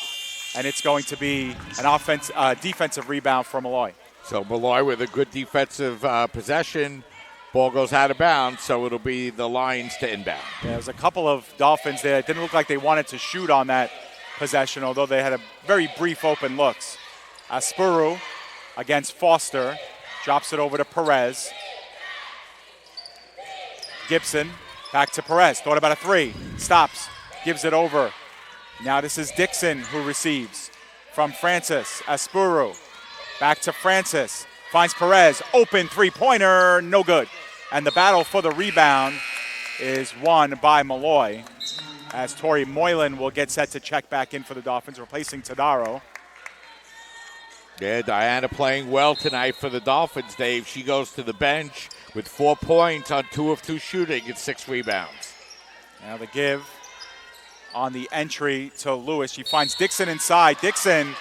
and it's going to be an defensive rebound for Molloy. So Molloy with a good defensive possession. Ball goes out of bounds, so it'll be the Lions to inbound. Yeah, there was a couple of Dolphins there. It didn't look like they wanted to shoot on that possession, although they had a very brief open looks. Aspuru against Foster. Drops it over to Perez. Gibson back to Perez. Thought about a three. Stops. Gives it over. Now this is Dixon who receives from Francis. Aspuru. Back to Francis. Finds Perez. Open three-pointer. No good. And the battle for the rebound is won by Molloy, as Tori Moylan will get set to check back in for the Dolphins, replacing Tadaro. Yeah, Diana playing well tonight for the Dolphins, Dave. She goes to the bench with 4 points on 2 of 2 shooting and 6 rebounds. Now the give on the entry to Lewis. She finds Dixon inside. Dixon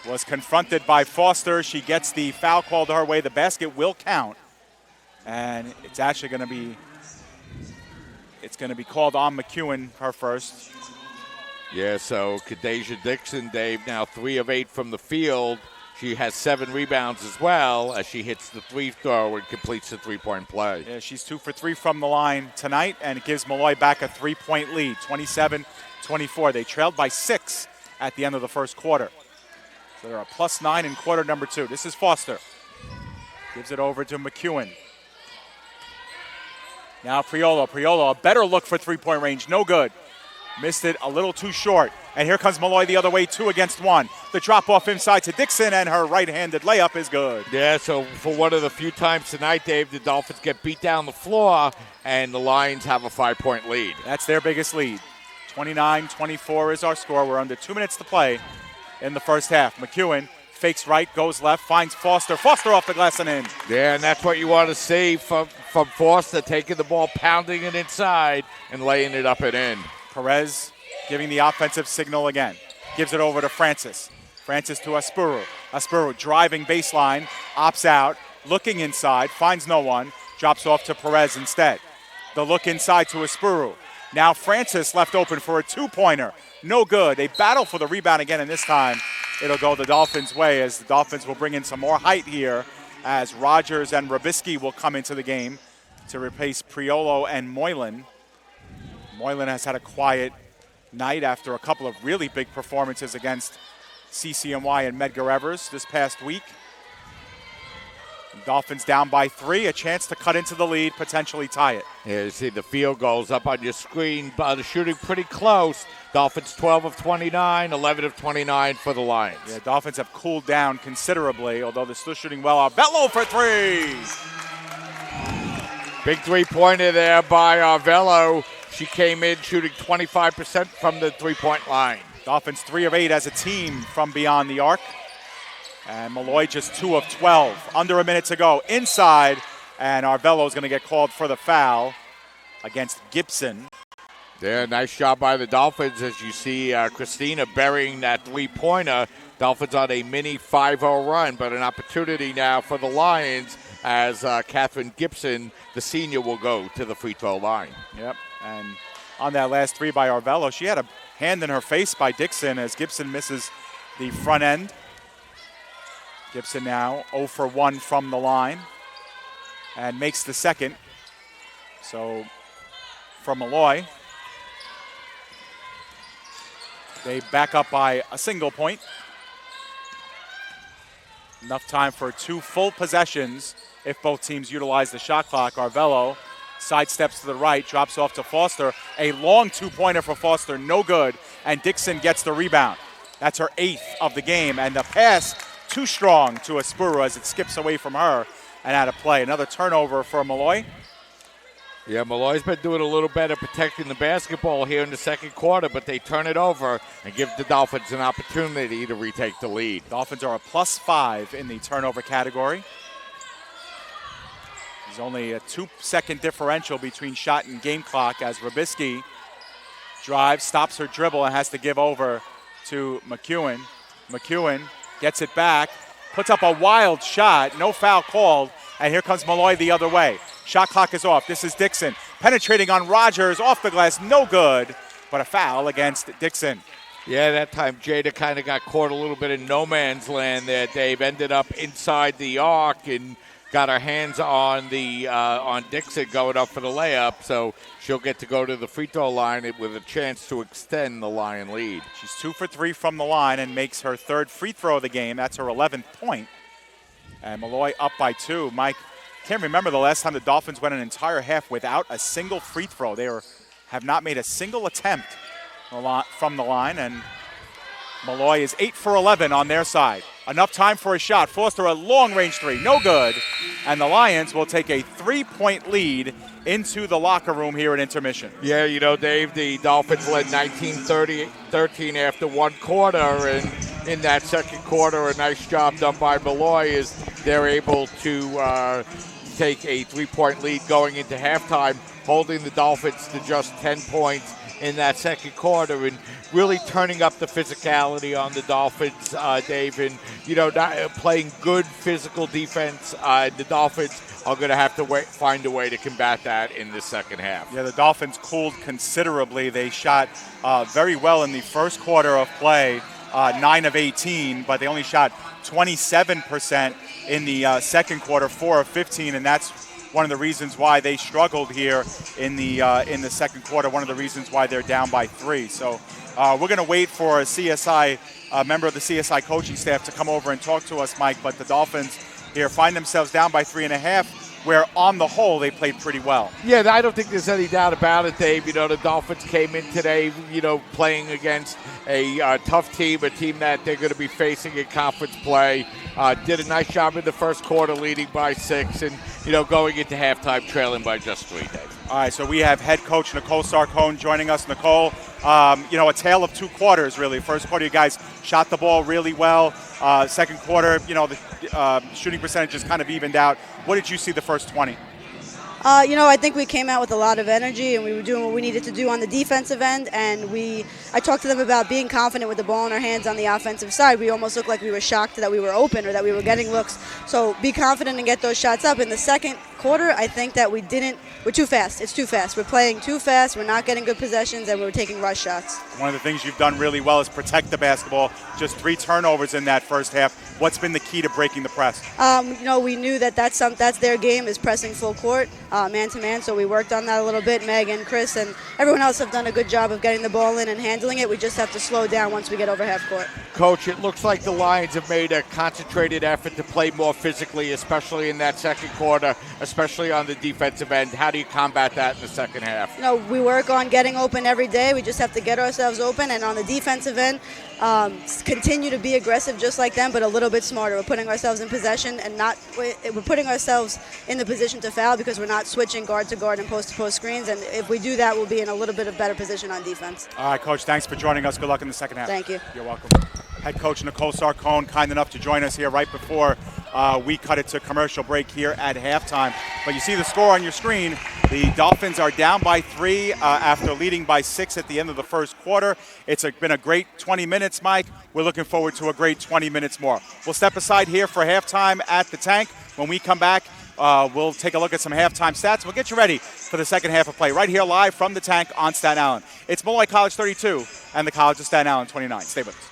was confronted by Foster. She gets the foul called her way. The basket will count. And it's actually going to be called on McEwen, her first. Yeah, so Kadeja Dixon, Dave, now 3 of 8 from the field. She has 7 rebounds as well as she hits the free throw and completes the three-point play. Yeah, she's 2 for 3 from the line tonight, and it gives Molloy back a 3-point lead, 27-24. They trailed by 6 at the end of the first quarter. So they're a +9 in quarter number 2. This is Foster. Gives it over to McEwen. Now Priolo. Priolo, a better look for three-point range. No good. Missed it a little too short. And here comes Molloy the other way, 2 against 1. The drop-off inside to Dixon, and her right-handed layup is good. Yeah, so for one of the few times tonight, Dave, the Dolphins get beat down the floor, and the Lions have a 5-point lead. That's their biggest lead. 29-24 is our score. We're under 2 minutes to play in the first half. McEwen fakes right, goes left, finds Foster. Foster off the glass and in. Yeah, and that's what you want to see from Foster, taking the ball, pounding it inside, and laying it up and in. Perez giving the offensive signal again. Gives it over to Francis. Francis to Aspuru. Aspuru driving baseline, opts out, looking inside, finds no one, drops off to Perez instead. The look inside to Aspuru. Now Francis left open for a 2-pointer. No good. They battle for the rebound again, and this time it'll go the Dolphins' way, as the Dolphins will bring in some more height here, as Rogers and Rabisky will come into the game to replace Priolo and Moylan. Moylan has had a quiet night after a couple of really big performances against CCNY and Medgar Evers this past week. Dolphins down by 3, a chance to cut into the lead, potentially tie it. Yeah, you see the field goals up on your screen, but the shooting pretty close. Dolphins 12 of 29, 11 of 29 for the Lions. Yeah, Dolphins have cooled down considerably, although they're still shooting well. Arvello for 3. Big three-pointer there by Arvello. She came in shooting 25% from the three-point line. Dolphins 3 of 8 as a team from beyond the arc. And Molloy just 2 of 12. Under a minute to go. Inside, and Arvello's going to get called for the foul against Gibson. Yeah, nice job by the Dolphins as you see Christina burying that three-pointer. Dolphins on a mini 5-0 run, but an opportunity now for the Lions as Catherine Gibson, the senior, will go to the free throw line. Yep, and on that last 3 by Arvello, she had a hand in her face by Dixon as Gibson misses the front end. Gibson now 0 for 1 from the line and makes the second. So from Molloy, they back up by a single point. Enough time for 2 full possessions if both teams utilize the shot clock. Arvello sidesteps to the right, drops off to Foster. A long 2-pointer for Foster, no good, and Dixon gets the rebound. That's her 8th of the game, and the pass too strong to Aspuru as it skips away from her and out of play. Another turnover for Molloy. Yeah, Molloy's been doing a little better protecting the basketball here in the second quarter, but they turn it over and give the Dolphins an opportunity to retake the lead. Dolphins are a +5 in the turnover category. There's only a 2-second differential between shot and game clock as Rabisky drives, stops her dribble, and has to give over to McEwen. McEwen gets it back, puts up a wild shot, no foul called, and here comes Molloy the other way. Shot clock is off. This is Dixon. penetrating on Rogers, off the glass, no good, but a foul against Dixon. Yeah, that time Jada kind of got caught a little bit in no man's land there, Dave. Ended up inside the arc and got her hands on the on Dixon going up for the layup, so she'll get to go to the free throw line with a chance to extend the Lion lead. She's 2 for 3 from the line and makes her third free throw of the game. That's her 11th point. And Molloy up by 2. Mike, can't remember the last time the Dolphins went an entire half without a single free throw. They have not made a single attempt from the line, and Molloy is 8 for 11 on their side. Enough time for a shot. Foster a long-range 3, no good. And the Lions will take a 3-point lead into the locker room here at intermission. Yeah, you know, Dave, the Dolphins led 19-13 after one quarter, and in that second quarter, a nice job done by Molloy is they're able to take a 3-point lead going into halftime, holding the Dolphins to just 10 points in that second quarter and really turning up the physicality on the Dolphins, Dave, and, you know, playing good physical defense. The Dolphins are going to have to find a way to combat that in the second half. Yeah, the Dolphins cooled considerably. They shot very well in the first quarter of play, 9 of 18, but they only shot 27% in the second quarter, 4 of 15, and that's one of the reasons why they struggled here in the second quarter, one of the reasons why they're down by 3. So we're going to wait for a member of the CSI coaching staff to come over and talk to us, Mike, but the Dolphins here find themselves down by 3.5, where on the whole they played pretty well. Yeah, I don't think there's any doubt about it, Dave. You know, the Dolphins came in today, you know, playing against a tough team, a team that they're going to be facing in conference play. Did a nice job in the first quarter, leading by 6, and, you know, going into halftime trailing by just 3, Dave. All right, so we have head coach Nicole Sarcone joining us. Nicole, you know, a tale of 2 quarters, really. First quarter, you guys shot the ball really well. Second quarter, you know, the shooting percentages kind of evened out. What did you see the first 20? You know, I think we came out with a lot of energy, and we were doing what we needed to do on the defensive end. And I talked to them about being confident with the ball in our hands on the offensive side. We almost looked like we were shocked that we were open or that we were getting looks. So be confident and get those shots up. In the second quarter, I think that we're too fast. It's too fast. We're playing too fast. We're not getting good possessions, and we're taking rush shots. One of the things you've done really well is protect the basketball. Just 3 turnovers in that first half. What's been the key to breaking the press? You know, we knew that's their game, is pressing full court, man-to-man, so we worked on that a little bit. Meg and Chris and everyone else have done a good job of getting the ball in and handling it. We just have to slow down once we get over half court. Coach, it looks like the Lions have made a concentrated effort to play more physically, especially in that second quarter, especially on the defensive end. How do you combat that in the second half? You know, we work on getting open every day. We just have to get ourselves open, and on the defensive end, continue to be aggressive just like them, but a little bit smarter. We're putting ourselves in possession and we're putting ourselves in the position to foul because we're not switching guard to guard and post to post screens. And if we do that, we'll be in a little bit of better position on defense. All right, Coach, thanks for joining us. Good luck in the second half. Thank you. You're welcome. Head coach Nicole Sarcone, kind enough to join us here right before we cut it to commercial break here at halftime. But you see the score on your screen. The Dolphins are down by 3 after leading by 6 at the end of the first quarter. It's been a great 20 minutes, Mike. We're looking forward to a great 20 minutes more. We'll step aside here for halftime at the Tank. When we come back, we'll take a look at some halftime stats. We'll get you ready for the second half of play right here live from the Tank on Staten Island. It's Molloy College 32 and the College of Staten Island 29. Stay with us.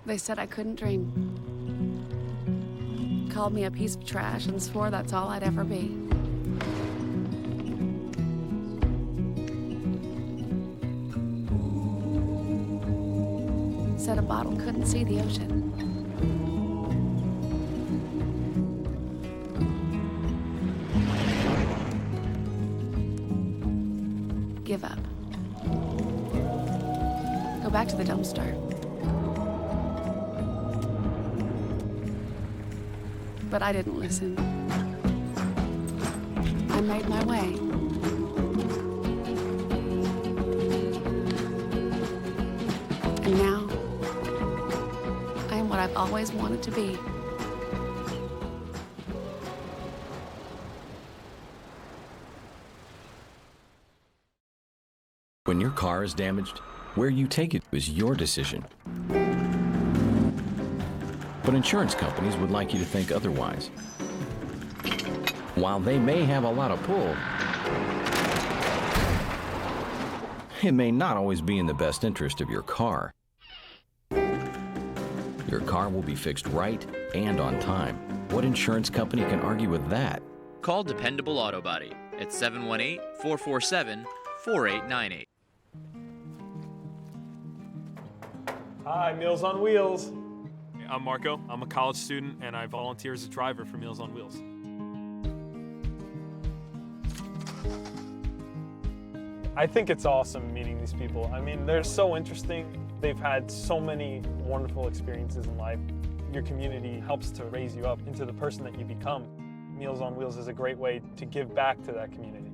They said I couldn't dream. Called me a piece of trash and swore that's all I'd ever be. Said a bottle couldn't see the ocean. Give up. Go back to the dumpster. But I didn't listen. I made my way. And now, I am what I've always wanted to be. When your car is damaged, where you take it is your decision. but insurance companies would like you to think otherwise. While they may have a lot of pull, it may not always be in the best interest of your car. Your car will be fixed right and on time. What insurance company can argue with that? Call Dependable Auto Body at 718-447-4898. Hi, Meals on Wheels. I'm Marco. I'm a college student, and I volunteer as a driver for Meals on Wheels. I think it's awesome meeting these people. I mean, they're so interesting. They've had so many wonderful experiences in life. Your community helps to raise you up into the person that you become. Meals on Wheels is a great way to give back to that community.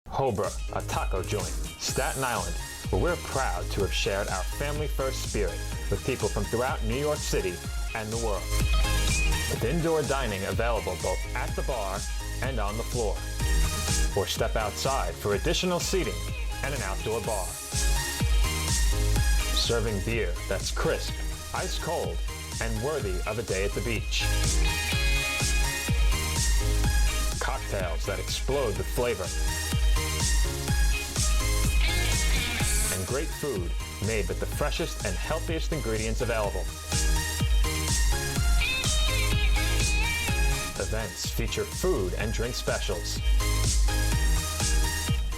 Hobra, a taco joint, Staten Island, where we're proud to have shared our family-first spirit with people from throughout New York City and the world. With indoor dining available both at the bar and on the floor. Or step outside for additional seating and an outdoor bar. Serving beer that's crisp, ice cold, and worthy of a day at the beach. Cocktails that explode with flavor. And great food made with the freshest and healthiest ingredients available. Events feature food and drink specials.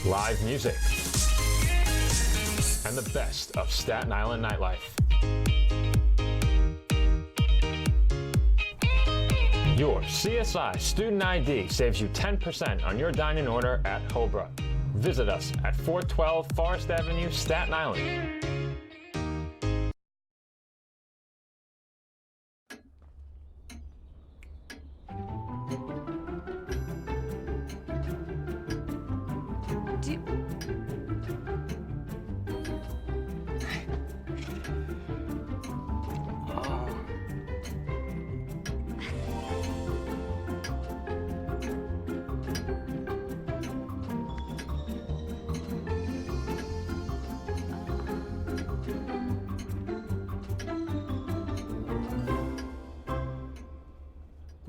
Live music. And the best of Staten Island nightlife. Your CSI Student ID saves you 10% on your dining order at Hobra. Visit us at 412 Forest Avenue, Staten Island.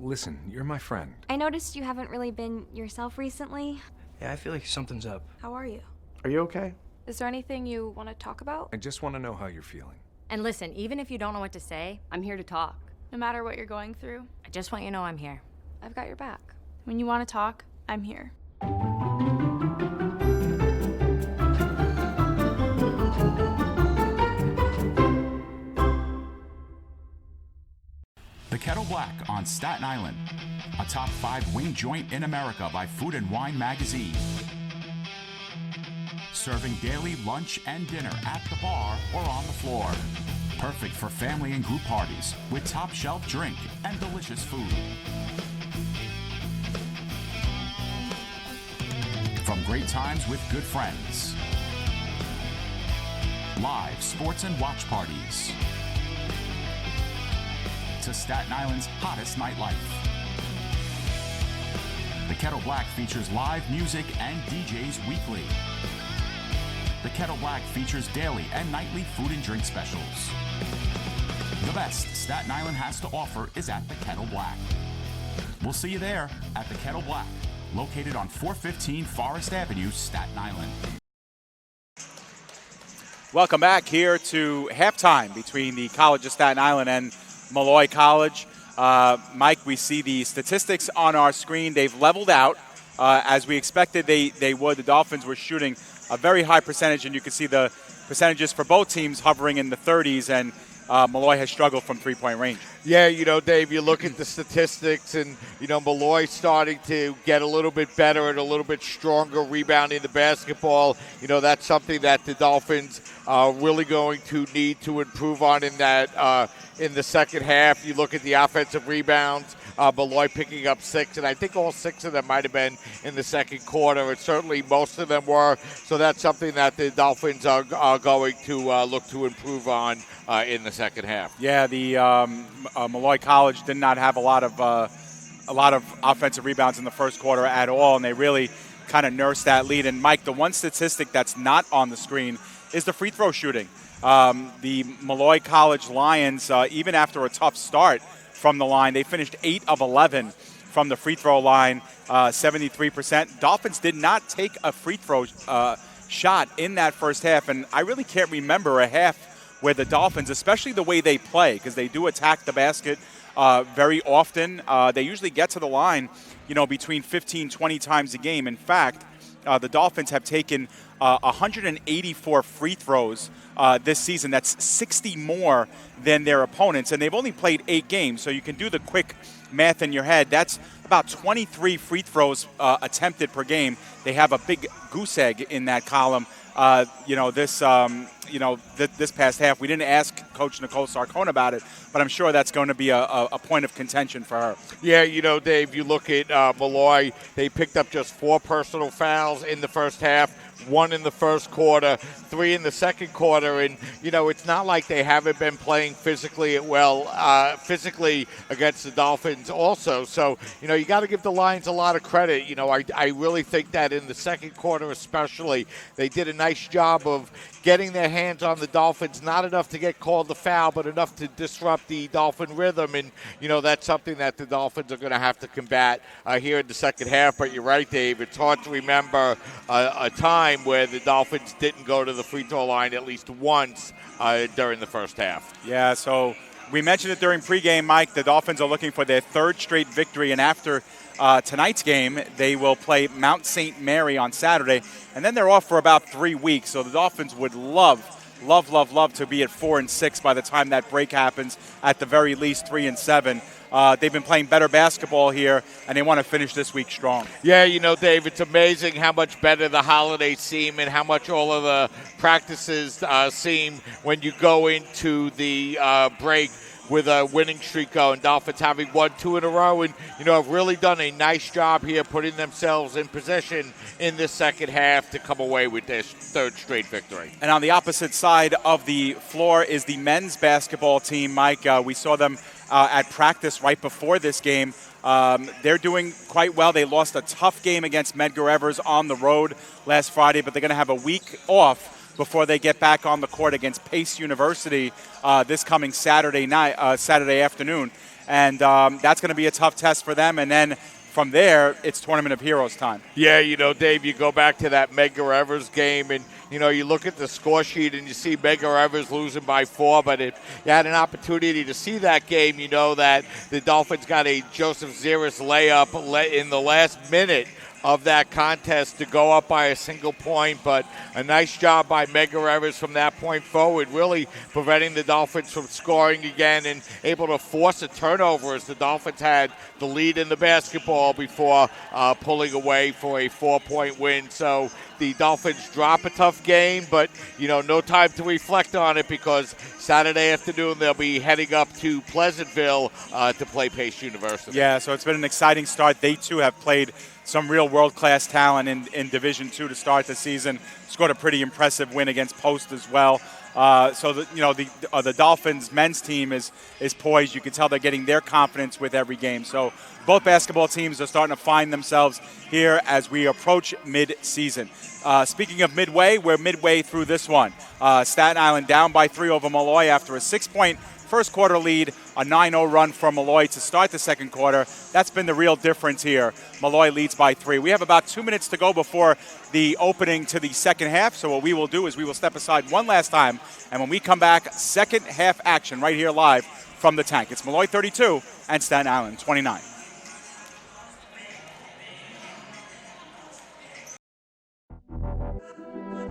Listen, you're my friend. I noticed you haven't really been yourself recently. Yeah, I feel like something's up. How are you? Are you okay? Is there anything you want to talk about? I just want to know how you're feeling. And listen, even if you don't know what to say, I'm here to talk. No matter what you're going through, I just want you to know I'm here. I've got your back. When you want to talk, I'm here. The Kettle Black on Staten Island, a top 5 wing joint in America by Food and Wine magazine. Serving daily lunch and dinner at the bar or on the floor. Perfect for family and group parties with top shelf drink and delicious food. From great times with good friends. Live sports and watch parties. To Staten Island's hottest nightlife. The Kettle Black features live music and DJs weekly. The Kettle Black features daily and nightly food and drink specials. The best Staten Island has to offer is at the Kettle Black. We'll see you there at the Kettle Black, located on 415 Forest Avenue, Staten Island. Welcome back here to halftime between the College of Staten Island and Molloy College. Mike, we see the statistics on our screen. They've leveled out as we expected they would. The Dolphins were shooting a very high percentage, and you can see the percentages for both teams hovering in the 30s, and Molloy has struggled from three-point range. Yeah, you know, Dave, you look at the statistics, and, you know, Molloy starting to get a little bit better and a little bit stronger rebounding the basketball. You know, that's something that the Dolphins are really going to need to improve on in that in the second half. You look at the offensive rebounds, Molloy picking up 6, and I think all 6 of them might have been in the second quarter, and certainly most of them were. So that's something that the Dolphins are going to look to improve on in the second half. Yeah, the Molloy College did not have a lot of offensive rebounds in the first quarter at all, and they really kind of nursed that lead. And Mike, the one statistic that's not on the screen is the free throw shooting. The Molloy College Lions, even after a tough start from the line, they finished 8 of 11 from the free throw line, 73%. Dolphins did not take a free throw shot in that first half, and I really can't remember a half where the Dolphins, especially the way they play, because they do attack the basket very often, they usually get to the line, between 15, 20 times a game. In fact, the Dolphins have taken 184 free throws this season. That's 60 more than their opponents, and they've only played 8 games, so you can do the quick math in your head. That's about 23 free throws attempted per game. They have a big goose egg in that column. This past half, we didn't ask Coach Nicole Sarcone about it, but I'm sure that's going to be a point of contention for her. Yeah, Dave, you look at Molloy, they picked up just 4 personal fouls in the first half, 1 in the first quarter, 3 in the second quarter, and it's not like they haven't been playing physically against the Dolphins also. So you got to give the Lions a lot of credit. I really think that in the second quarter especially, they did a nice job of getting their hands on the Dolphins, not enough to get called the foul, but enough to disrupt the Dolphin rhythm. And, that's something that the Dolphins are going to have to combat here in the second half. But you're right, Dave. It's hard to remember a time where the Dolphins didn't go to the free throw line at least once during the first half. Yeah, so we mentioned it during pregame, Mike. The Dolphins are looking for their 3rd straight victory, and after tonight's game, they will play Mount St. Mary on Saturday, and then they're off for about 3 weeks. So the Dolphins would love to be at 4-6 by the time that break happens. At the very least, 3-7. They've been playing better basketball here, and they want to finish this week strong. Yeah, Dave, it's amazing how much better the holidays seem and how much all of the practices seem when you go into the break with a winning streak going. Dolphins having won 2 in a row and, have really done a nice job here putting themselves in position in this second half to come away with their 3rd straight victory. And on the opposite side of the floor is the men's basketball team, Mike. We saw them at practice right before this game. They're doing quite well. They lost a tough game against Medgar Evers on the road last Friday, but they're going to have a week off before they get back on the court against Pace University this coming Saturday afternoon. And that's going to be a tough test for them. And then from there, it's Tournament of Heroes time. Yeah, Dave, you go back to that Medgar Evers game, and, you look at the score sheet and you see Medgar Evers losing by 4, but if you had an opportunity to see that game, you know that the Dolphins got a Joseph Ziris layup in the last minute of that contest to go up by a single point, but a nice job by Medgar Evers from that point forward, really preventing the Dolphins from scoring again and able to force a turnover as the Dolphins had the lead in the basketball before pulling away for a 4-point win. So the Dolphins drop a tough game, but, no time to reflect on it because Saturday afternoon they'll be heading up to Pleasantville to play Pace University. Yeah, so it's been an exciting start. They, too, have played some real world-class talent in Division II to start the season. Scored a pretty impressive win against Post as well. So the Dolphins men's team is poised. You can tell they're getting their confidence with every game. So both basketball teams are starting to find themselves here as we approach mid-season. Speaking of midway, we're midway through this one. Staten Island down by 3 over Molloy after a 6-point first quarter lead, a 9-0 run for Molloy to start the second quarter. That's been the real difference here. Molloy leads by 3. We have about 2 minutes to go before the opening to the second half. So what we will do is we will step aside one last time. And when we come back, second half action right here live from the tank. It's Molloy 32 and Staten Island 29.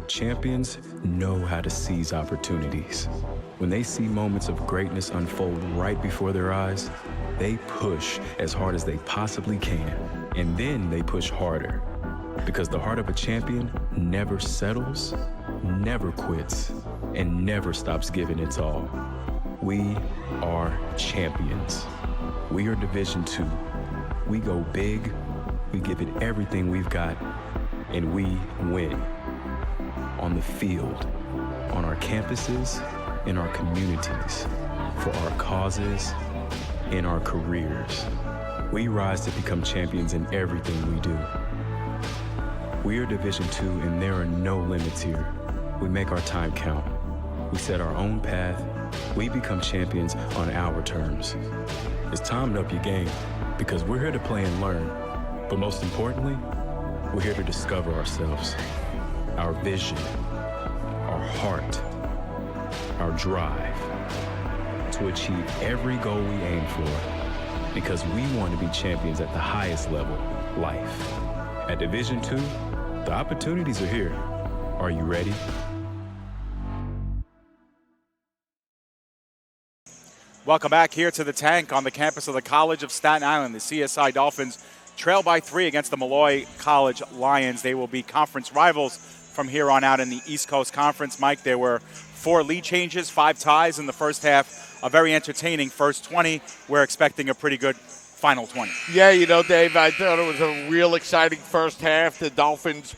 Champions know how to seize opportunities. When they see moments of greatness unfold right before their eyes, they push as hard as they possibly can, and then they push harder. Because the heart of a champion never settles, never quits, and never stops giving its all. We are champions. We are Division II. We go big, we give it everything we've got, and we win. On the field, on our campuses, in our communities, for our causes, in our careers. We rise to become champions in everything we do. We are Division II, and there are no limits here. We make our time count. We set our own path. We become champions on our terms. It's time to up your game because we're here to play and learn. But most importantly, we're here to discover ourselves, our vision, our heart, our drive to achieve every goal we aim for because we want to be champions at the highest level, life. At Division II, the opportunities are here. Are you ready? Welcome back here to the Tank on the campus of the College of Staten Island. The CSI Dolphins trail by 3 against the Molloy College Lions. They will be conference rivals from here on out in the East Coast Conference. Mike, there were 4 lead changes, 5 ties in the first half. A very entertaining first 20. We're expecting a pretty good final 20. Yeah, you know, Dave, I thought it was a real exciting first half. The Dolphins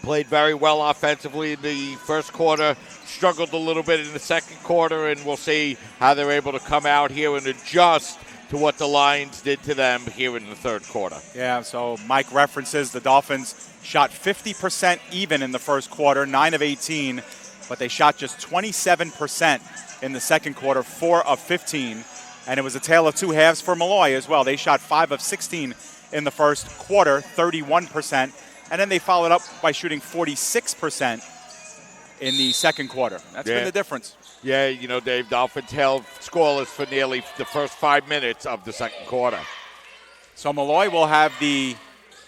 played very well offensively in the first quarter, struggled a little bit in the second quarter, and we'll see how they're able to come out here and adjust to what the Lions did to them here in the third quarter. Yeah, so Mike references the Dolphins shot 50% even in the first quarter, 9 of 18, but they shot just 27% in the second quarter, 4 of 15. And it was a tale of 2 halves for Molloy as well. They shot 5 of 16 in the first quarter, 31%. And then they followed up by shooting 46% in the second quarter. That's been the difference. Yeah, you know, Dave, Dolphins held scoreless for nearly the first 5 minutes of the second quarter. So Molloy will have the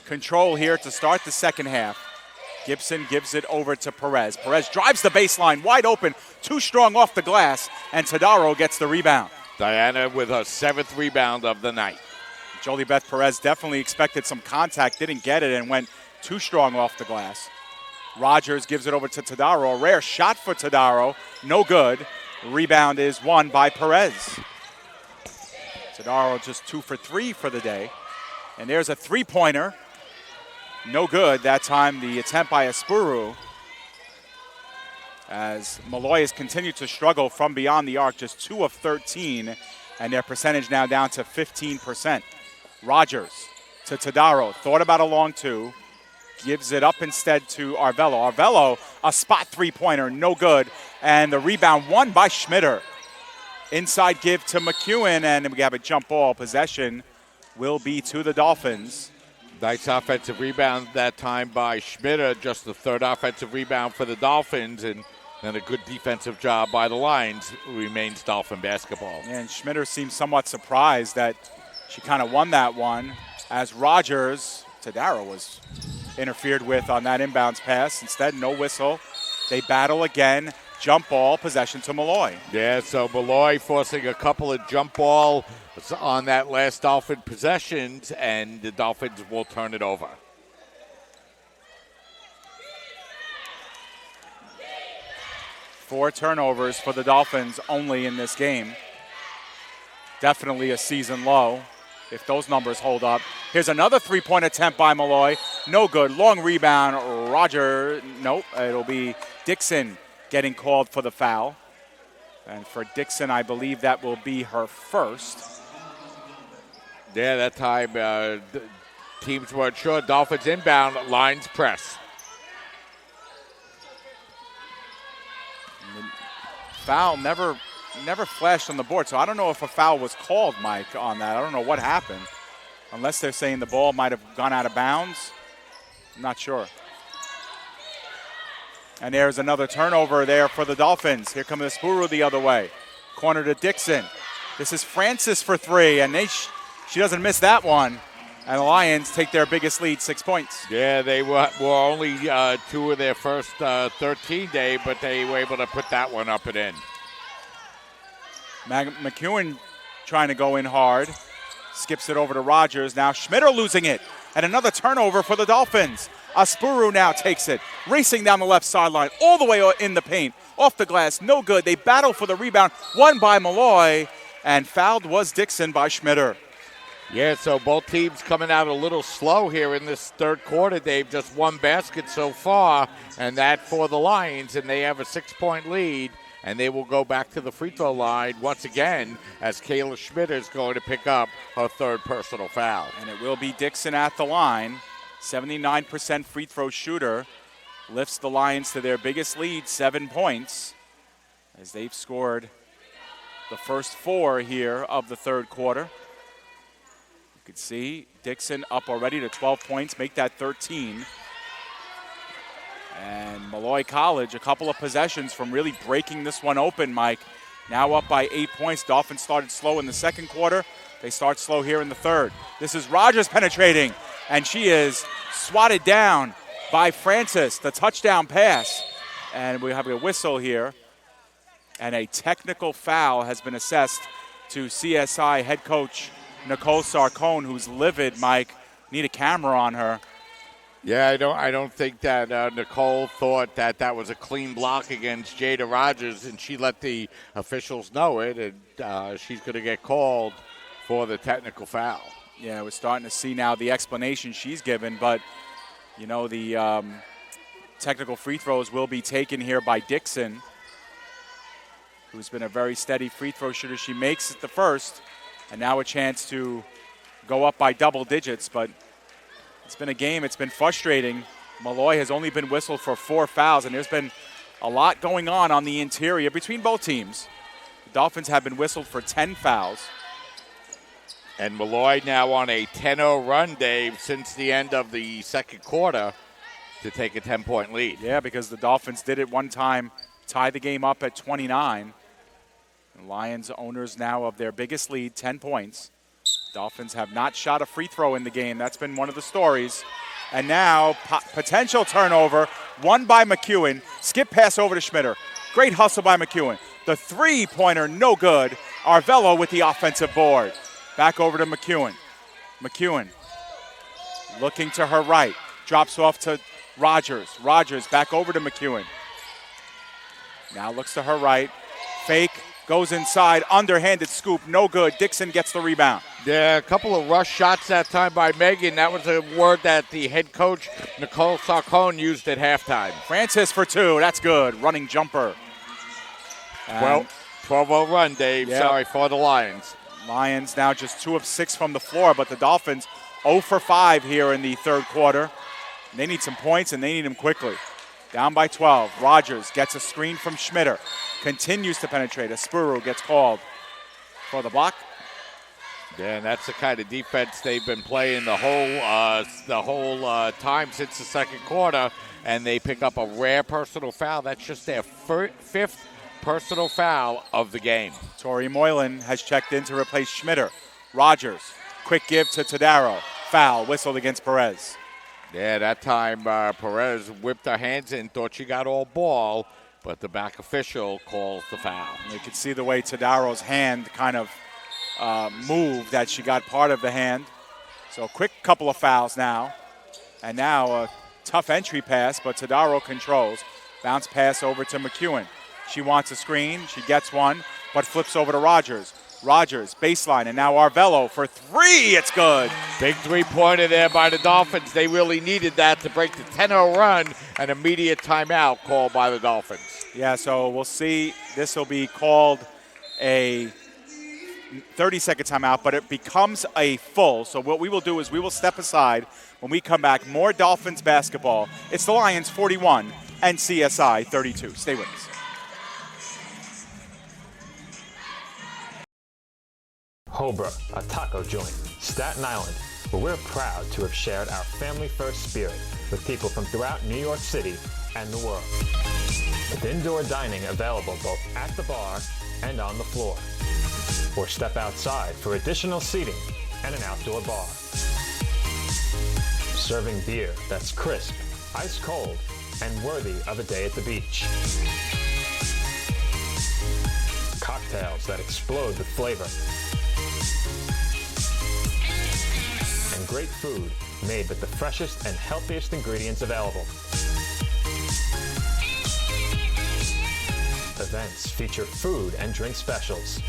control here to start the second half. Gibson gives it over to Perez. Perez drives the baseline, wide open, too strong off the glass, and Tadaro gets the rebound. Diana with her 7th rebound of the night. Jolie Beth Perez definitely expected some contact, didn't get it, and went too strong off the glass. Rogers gives it over to Tadaro. A rare shot for Tadaro. No good. Rebound is won by Perez. Tadaro just 2 for 3 for the day. And there's a three-pointer. No good. That time the attempt by Espuru. As Molloy has continued to struggle from beyond the arc, just 2 of 13. And their percentage now down to 15%. Rogers to Tadaro. Thought about a long 2. Gives it up instead to Arvello. Arvello, a spot three-pointer, no good. And the rebound won by Schmitter. Inside give to McEwen, and we have a jump ball. Possession will be to the Dolphins. Nice offensive rebound that time by Schmitter, just the 3rd offensive rebound for the Dolphins, and then a good defensive job by the Lions. Remains Dolphin basketball. And Schmitter seems somewhat surprised that she kind of won that one, as Rogers, Tadaro was interfered with on that inbounds pass. Instead, no whistle. They battle again. Jump ball, possession to Molloy. Yeah, so Molloy forcing a couple of jump ball on that last Dolphin possessions, and the Dolphins will turn it over. Four turnovers for the Dolphins only in this game. Definitely a season low, if those numbers hold up. Here's another three-point attempt by Molloy. No good. Long rebound. Roger. Nope. It'll be Dixon getting called for the foul. And for Dixon, I believe that will be her first. Yeah, that time teams weren't sure. Dolphins inbound. Lions press. Foul never flashed on the board, so I don't know if a foul was called, Mike, on that. I don't know what happened. Unless they're saying the ball might have gone out of bounds. I'm not sure. And there's another turnover there for the Dolphins. Here comes Espuru the other way. Corner to Dixon. This is Francis for 3, and she doesn't miss that one. And the Lions take their biggest lead, 6 points. Yeah, they were only 2 of their first 13, Dave, but they were able to put that one up and in. McEwen trying to go in hard. Skips it over to Rogers. Now Schmitter losing it. And another turnover for the Dolphins. Espuru now takes it. Racing down the left sideline. All the way in the paint. Off the glass. No good. They battle for the rebound. Won by Molloy. And fouled was Dixon by Schmitter. Yeah, so both teams coming out a little slow here in this third quarter. They've just 1 basket so far, and that for the Lions, and they have a 6-point lead, and they will go back to the free throw line once again as Kayla Schmitter is going to pick up her 3rd personal foul. And it will be Dixon at the line. 79% free throw shooter. Lifts the Lions to their biggest lead, 7 points. as they've scored the first 4 here of the third quarter. You can see Dixon up already to 12 points, make that 13. And Molloy College, a couple of possessions from really breaking this one open, Mike. Now up by 8 points. Dolphins started slow in the second quarter. They start slow here in the third. This is Rogers penetrating, and she is swatted down by Francis, the touchdown pass. And we have a whistle here. And a technical foul has been assessed to CSI head coach Nicole Sarcone, who's livid, Mike. Need a camera on her. Yeah, I don't think that Nicole thought that was a clean block against Jada Rogers, and she let the officials know it, and she's going to get called for the technical foul. Yeah, we're starting to see now the explanation she's given, but, you know, the technical free throws will be taken here by Dixon, who's been a very steady free throw shooter. She makes it the first, and now a chance to go up by double digits, but it's been a game. It's been frustrating. Molloy has only been whistled for 4 fouls, and there's been a lot going on the interior between both teams. The Dolphins have been whistled for 10 fouls. And Molloy now on a 10-0 run, Dave, since the end of the second quarter to take a 10-point lead. Yeah, because the Dolphins did it one time, tie the game up at 29. The Lions owners now of their biggest lead, 10 points. Dolphins have not shot a free throw in the game. That's been one of the stories. And now, potential turnover, won by McEwen. Skip pass over to Schmitter. Great hustle by McEwen. The three-pointer, no good. Arvello with the offensive board. Back over to McEwen. McEwen looking to her right. Drops off to Rogers. Rogers back over to McEwen. Now looks to her right. Fake. Goes inside, underhanded scoop, no good. Dixon gets the rebound. Yeah, a couple of rush shots that time by Megan. That was a word that the head coach, Nicole Sarcone, used at halftime. Francis for 2, that's good. Running jumper. 12-0 run, Dave. Yep. Sorry for the Lions. Lions now just 2 of 6 from the floor, but the Dolphins 0 for 5 here in the third quarter. They need some points, and they need them quickly. Down by 12. Rogers gets a screen from Schmitter. Continues to penetrate. Aspuru gets called for the block. Yeah, and that's the kind of defense they've been playing the whole time since the second quarter, and they pick up a rare personal foul. That's just their 5th personal foul of the game. Tori Moylan has checked in to replace Schmitter. Rogers, quick give to Tadaro. Foul, whistled against Perez. Yeah, that time Perez whipped her hands in, thought she got all ball, but the back official calls the foul. You can see the way Tadaro's hand kind of moved, that she got part of the hand. So a quick couple of fouls now. And now a tough entry pass, but Tadaro controls. Bounce pass over to McEwen. She wants a screen. She gets one, but flips over to Rogers. Rogers, baseline, and now Arvello for 3. It's good. Big three-pointer there by the Dolphins. They really needed that to break the 10-0 run. An immediate timeout called by the Dolphins. Yeah, so we'll see. This will be called a 30-second timeout, but it becomes a full. So what we will do is we will step aside. When we come back, more Dolphins basketball. It's the Lions 41 and CSI 32. Stay with us. Hobra, a taco joint, Staten Island, where we're proud to have shared our family-first spirit with people from throughout New York City and the world. With indoor dining available both at the bar and on the floor. Or step outside for additional seating and an outdoor bar. Serving beer that's crisp, ice cold, and worthy of a day at the beach. Cocktails that explode with flavor. And great food made with the freshest and healthiest ingredients available. Events feature food and drink specials.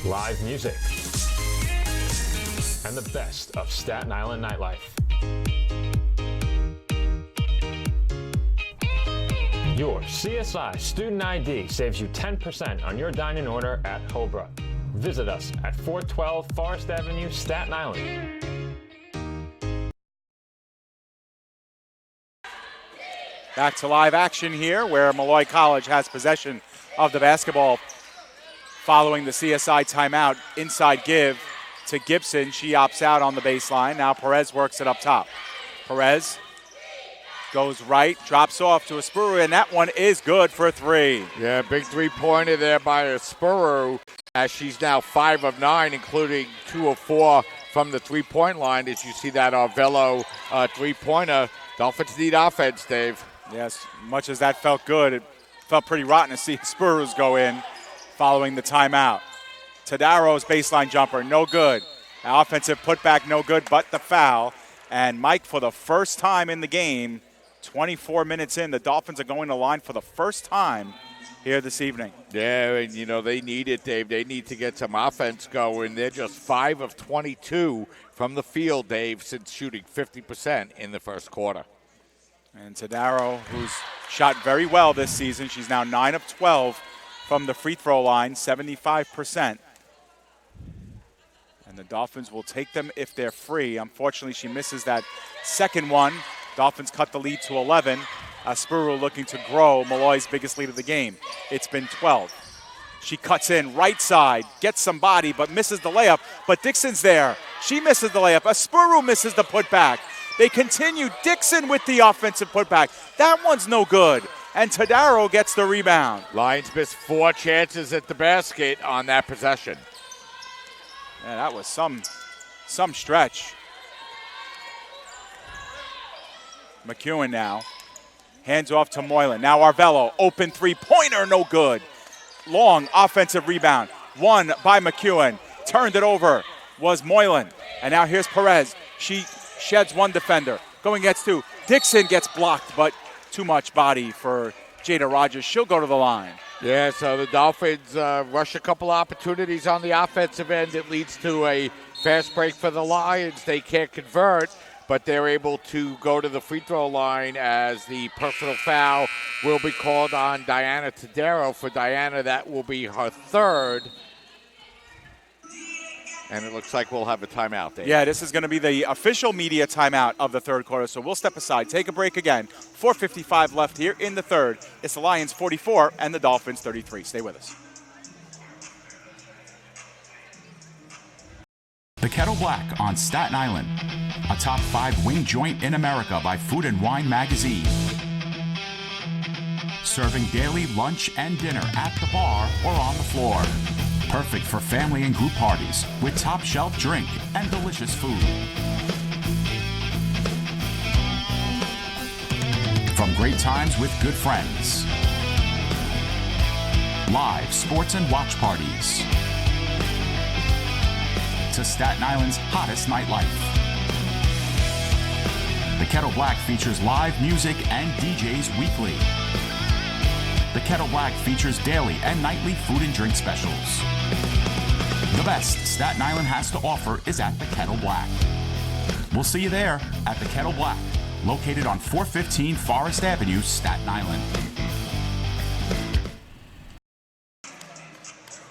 Live music. And the best of Staten Island nightlife. Your CSI Student ID saves you 10% on your dine-in order at Hobra. Visit us at 412 Forest Avenue, Staten Island. Back to live action here where Molloy College has possession of the basketball following the CSI timeout. Inside give to Gibson. She opts out on the baseline. Now Perez works it up top. Perez goes right, drops off to Espuru, and that one is good for 3. Yeah, big three-pointer there by Espuru, as she's now 5 of 9, including 2 of 4 from the three-point line. As you see that Arvello three-pointer, Dolphins need offense, Dave. Yes, much as that felt good, it felt pretty rotten to see Spurs go in following the timeout. Tadaro's baseline jumper, no good. An offensive putback, no good, but the foul. And Mike, for the first time in the game, 24 minutes in, the Dolphins are going to line for the first time here this evening. Yeah, and they need it, Dave. They need to get some offense going. They're just 5 of 22 from the field, Dave, since shooting 50% in the first quarter. And Tadaro, who's shot very well this season, she's now 9 of 12 from the free throw line, 75%. And the Dolphins will take them if they're free. Unfortunately, she misses that second one. Dolphins cut the lead to 11. Espuru looking to grow Molloy's biggest lead of the game. It's been 12. She cuts in right side, gets some body, but misses the layup. But Dixon's there. She misses the layup. Espuru misses the putback. They continue. Dixon with the offensive putback. That one's no good. And Tadaro gets the rebound. Lions missed 4 chances at the basket on that possession. Yeah, that was some stretch. McEwen now. Hands off to Moylan. Now Arvello. Open three-pointer, no good. Long offensive rebound. Won by McEwen. Turned it over was Moylan. And now here's Perez. She sheds one defender. Going gets 2. Dixon gets blocked, but too much body for Jada Rogers. She'll go to the line. Yeah, so the Dolphins rush a couple opportunities on the offensive end. It leads to a fast break for the Lions. They can't convert, but they're able to go to the free throw line as the personal foul will be called on Diana Tadaro. For Diana, that will be her 3rd. And it looks like we'll have a timeout, Dave. Yeah, this is going to be the official media timeout of the third quarter, so we'll step aside, take a break again. 4:55 left here in the third. It's the Lions 44 and the Dolphins 33. Stay with us. The Kettle Black on Staten Island, a top 5 wing joint in America by Food and Wine magazine. Serving daily lunch and dinner at the bar or on the floor. Perfect for family and group parties with top shelf drink and delicious food. From great times with good friends, live sports and watch parties, to Staten Island's hottest nightlife. The Kettle Black features live music and DJs weekly. The Kettle Black features daily and nightly food and drink specials. The best Staten Island has to offer is at the Kettle Black. We'll see you there at the Kettle Black, located on 415 Forest Avenue, Staten Island.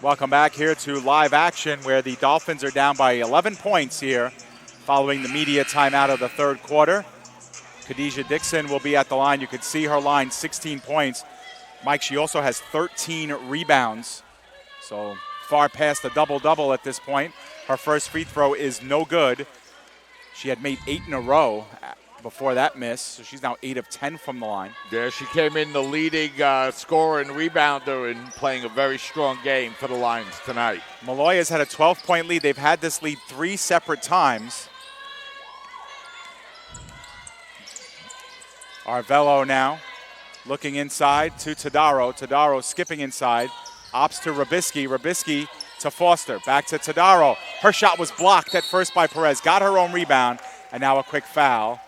Welcome back here to live action where the Dolphins are down by 11 points here following the media timeout of the third quarter. Khadijah Dixon will be at the line. You can see her line, 16 points. Mike, she also has 13 rebounds, so far past a double-double at this point. Her first free throw is no good. She had made 8 in a row before that miss, so she's now 8 of 10 from the line. Yeah, she came in the leading scorer and rebounder and playing a very strong game for the Lions tonight. Molloy has had a 12-point lead. They've had this lead 3 separate times. Arvello now looking inside to Tadaro. Tadaro skipping inside. Opts to Rabisky. Rabisky to Foster. Back to Tadaro. Her shot was blocked at first by Perez. Got her own rebound. And now a quick foul.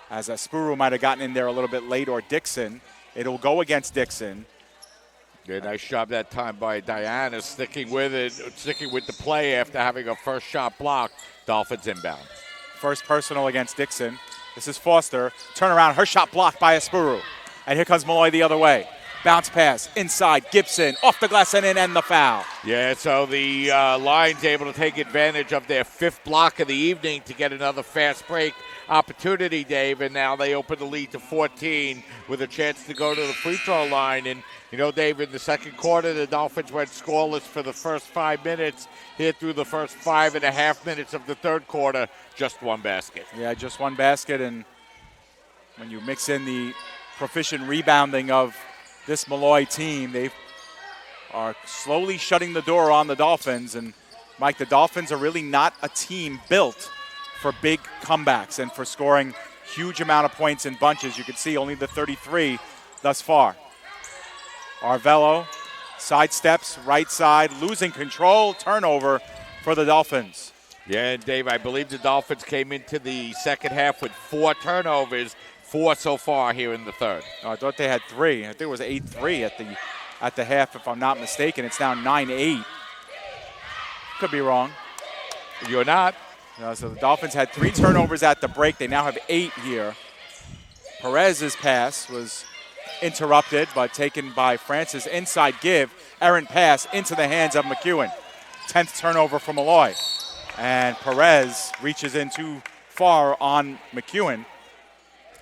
As Espuru might have gotten in there a little bit late, or Dixon. It'll go against Dixon. Yeah, nice job that time by Diana, sticking with it, sticking with the play after having a first shot blocked. Dolphins inbound. First personal against Dixon. This is Foster. Turnaround. Her shot blocked by Espuru. And here comes Molloy the other way. Bounce pass inside. Gibson off the glass and in, and the foul. Yeah, so the Lions able to take advantage of their 5th block of the evening to get another fast break opportunity, Dave, and now they open the lead to 14 with a chance to go to the free throw line. And, you know, Dave, in the second quarter, the Dolphins went scoreless for the first 5 minutes. Here through the first 5.5 minutes of the third quarter, just one basket. Yeah, just one basket, and when you mix in the proficient rebounding of this Molloy team, they are slowly shutting the door on the Dolphins. And, Mike, the Dolphins are really not a team built for big comebacks and for scoring huge amount of points in bunches. You can see only the 33 thus far. Arvello sidesteps, right side, losing control, turnover for the Dolphins. Yeah, and Dave, I believe the Dolphins came into the second half with 4 turnovers, 4 so far here in the third. Oh, I thought they had 3. I think it was 8-3 at the half, if I'm not mistaken. It's now 9-8. Could be wrong. You're not. So the Dolphins had 3 turnovers at the break. They now have 8 here. Perez's pass was interrupted, but taken by Francis. Inside give, errant pass into the hands of McEwen. 10th turnover for Molloy. And Perez reaches in too far on McEwen.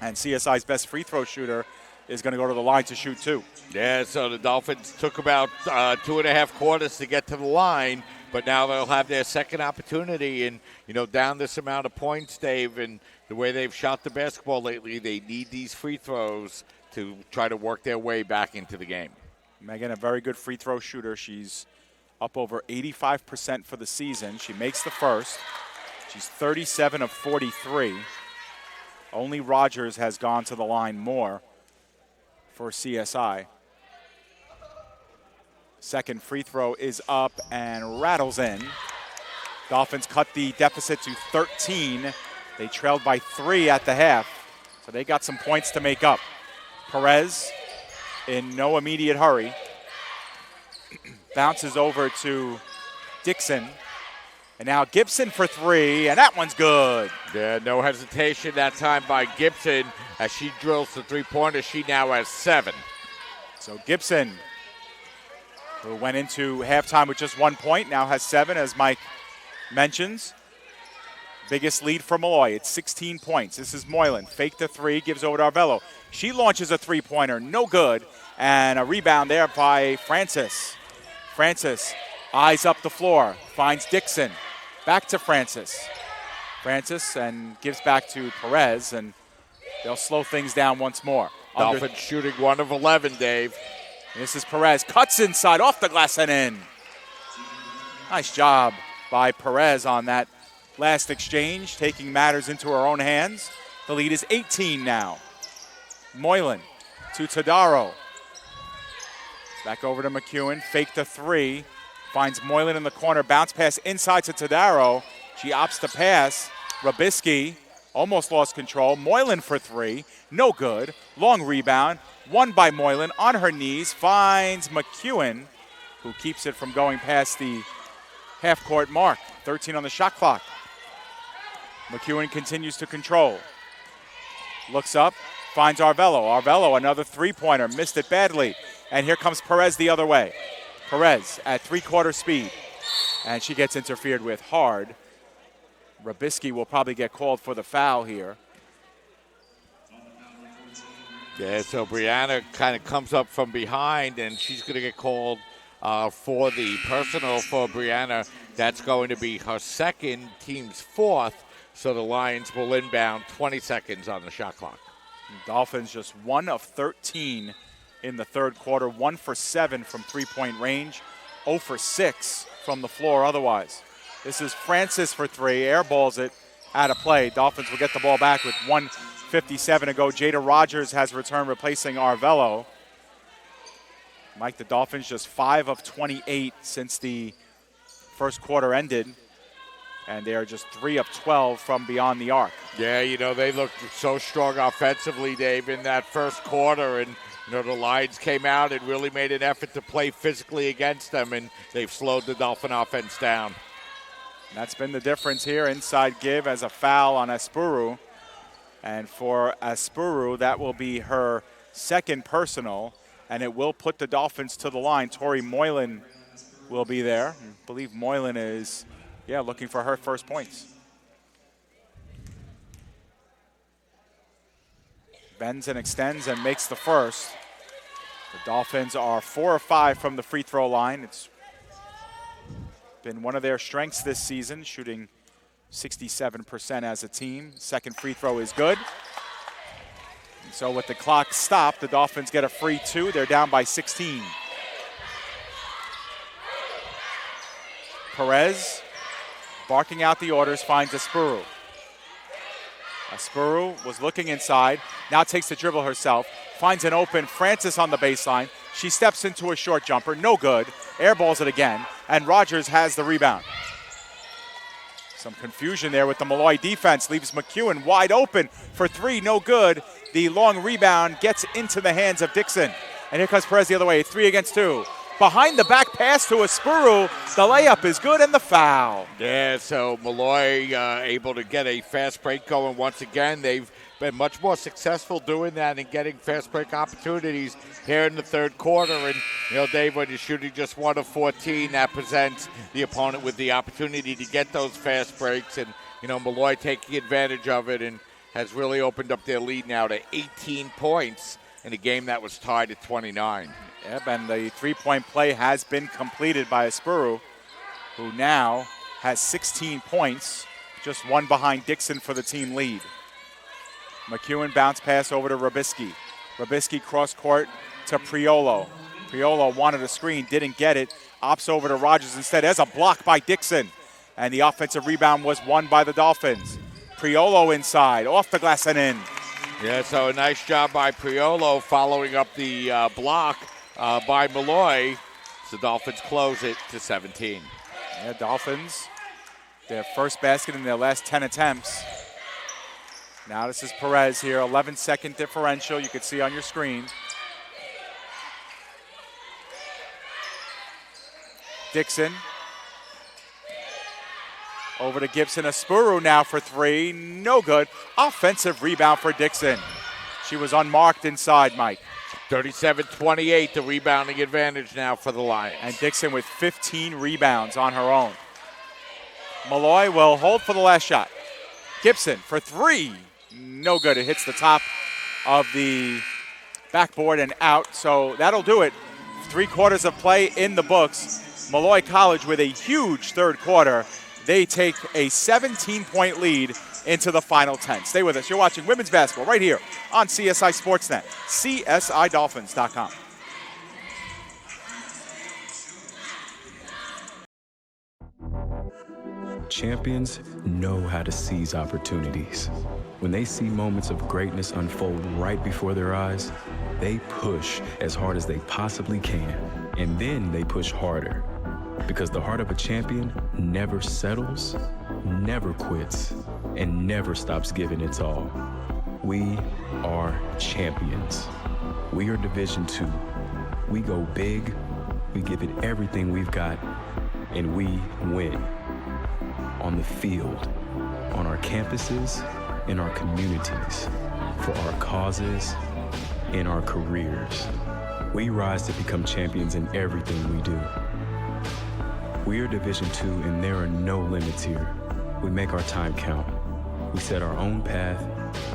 And CSI's best free throw shooter is going to go to the line to shoot 2. Yeah, so the Dolphins took about 2.5 quarters to get to the line, but now they'll have their second opportunity. And, you know, down this amount of points, Dave, and the way they've shot the basketball lately, they need these free throws to try to work their way back into the game. Megan, a very good free throw shooter. She's up over 85% for the season. She makes the first. She's 37 of 43. Only Rogers has gone to the line more for CSI. Second free throw is up and rattles in. Dolphins cut the deficit to 13. They trailed by 3 at the half, so they got some points to make up. Perez in no immediate hurry. Bounces over to Dixon. And now Gibson for 3, and that one's good. Yeah, no hesitation that time by Gibson as she drills the three-pointer. She now has 7. So Gibson, who went into halftime with just 1 point, now has 7, as Mike mentions. Biggest lead for Molloy. It's 16 points. This is Moylan. Fake the 3, gives over to Arvello. She launches a three-pointer, no good. And a rebound there by Francis. Francis eyes up the floor, finds Dixon. Back to Francis. Francis and gives back to Perez, and they'll slow things down once more. Dolphins shooting 1 of 11, Dave. This is Perez. Cuts inside, off the glass and in. Nice job by Perez on that last exchange, taking matters into her own hands. The lead is 18 now. Moylan to Tadaro. Back over to McEwen. Fake the 3. Finds Moylan in the corner. Bounce pass inside to Tadaro. She opts to pass. Rabisky almost lost control. Moylan for 3. No good. Long rebound. Won by Moylan on her knees. Finds McEwen, who keeps it from going past the half-court mark. 13 on the shot clock. McEwen continues to control. Looks up. Finds Arvello. Arvello, another three-pointer. Missed it badly. And here comes Perez the other way. Perez at three-quarter speed. And she gets interfered with hard. Rabisky will probably get called for the foul here. Yeah, so Brianna kind of comes up from behind, and she's going to get called for the personal for Brianna. That's going to be her second, team's 4th. So the Lions will inbound 20 seconds on the shot clock. Dolphins just 1 of 13 in the third quarter, 1 for 7 from three-point range, 0 for 6 from the floor otherwise. This is Francis for 3, airballs it out of play. Dolphins will get the ball back with 1:57 to go. Jada Rogers has returned, replacing Arvello. Mike, the Dolphins just 5 of 28 since the first quarter ended, and they are just 3 of 12 from beyond the arc. Yeah, you know, they looked so strong offensively, Dave, in that first quarter, and you know, the Lions came out and really made an effort to play physically against them, and they've slowed the Dolphin offense down. And that's been the difference here. Inside give as a foul on Espuru. And for Espuru, that will be her second personal, and it will put the Dolphins to the line. Tori Moylan will be there. I believe Moylan is, looking for her first points. Bends and extends and makes the first. The Dolphins are 4 of 5 from the free throw line. It's been one of their strengths this season, shooting 67% as a team. Second free throw is good. And so with the clock stopped, the Dolphins get a free 2. They're down by 16. Perez, barking out the orders, finds Aspuru. Aspuru was looking inside, now takes the dribble herself, finds an open Francis on the baseline. She steps into a short jumper, no good, airballs it again, and Rogers has the rebound. Some confusion there with the Molloy defense, leaves McEwen wide open for 3, no good. The long rebound gets into the hands of Dixon. And here comes Perez the other way, 3 against 2. Behind the back pass to Aspuru, the layup is good and the foul. Yeah, so Molloy able to get a fast break going once again. They've been much more successful doing that and getting fast break opportunities here in the third quarter. And, Dave, when you're shooting just 1 of 14, that presents the opponent with the opportunity to get those fast breaks. And, Molloy taking advantage of it and has really opened up their lead now to 18 points in a game that was tied at 29. Yep, and the three-point play has been completed by Aspuru, who now has 16 points, just 1 behind Dixon for the team lead. McEwen bounce pass over to Robisky. Robisky cross court to Priolo. Priolo wanted a screen, didn't get it. Opts over to Rogers instead. There's a block by Dixon. And the offensive rebound was won by the Dolphins. Priolo inside, off the glass and in. Yeah, so a nice job by Priolo following up the block by Molloy. So the Dolphins close it to 17. Yeah, Dolphins, their first basket in their last 10 attempts. Now this is Perez here, 11-second differential you can see on your screen. Dixon. Over to Gibson. Aspuru now for 3. No good. Offensive rebound for Dixon. She was unmarked inside, Mike. 37-28, the rebounding advantage now for the Lions. And Dixon with 15 rebounds on her own. Molloy will hold for the last shot. Gibson for 3. No good. It hits the top of the backboard and out. So that'll do it. 3 quarters of play in the books. Molloy College with a huge third quarter. They take a 17-point lead into the final 10. Stay with us. You're watching women's basketball right here on CSI Sportsnet, CSIDolphins.com. Champions know how to seize opportunities. When they see moments of greatness unfold right before their eyes, they push as hard as they possibly can, and then they push harder. Because the heart of a champion never settles, never quits, and never stops giving its all. We are champions. We are Division II. We go big, we give it everything we've got, and we win. On the field, on our campuses, in our communities, for our causes, in our careers. We rise to become champions in everything we do. We are Division II, and there are no limits here. We make our time count. We set our own path.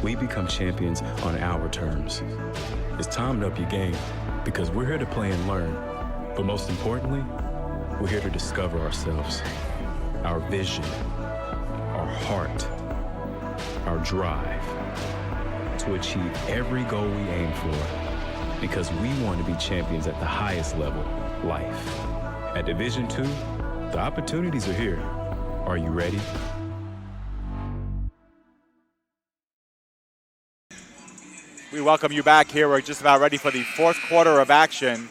We become champions on our terms. It's time to up your game, because we're here to play and learn. But most importantly, we're here to discover ourselves, our vision, our heart, our drive, to achieve every goal we aim for, because we want to be champions at the highest level, life. At Division II, the opportunities are here. Are you ready? We welcome you back here. We're just about ready for the fourth quarter of action.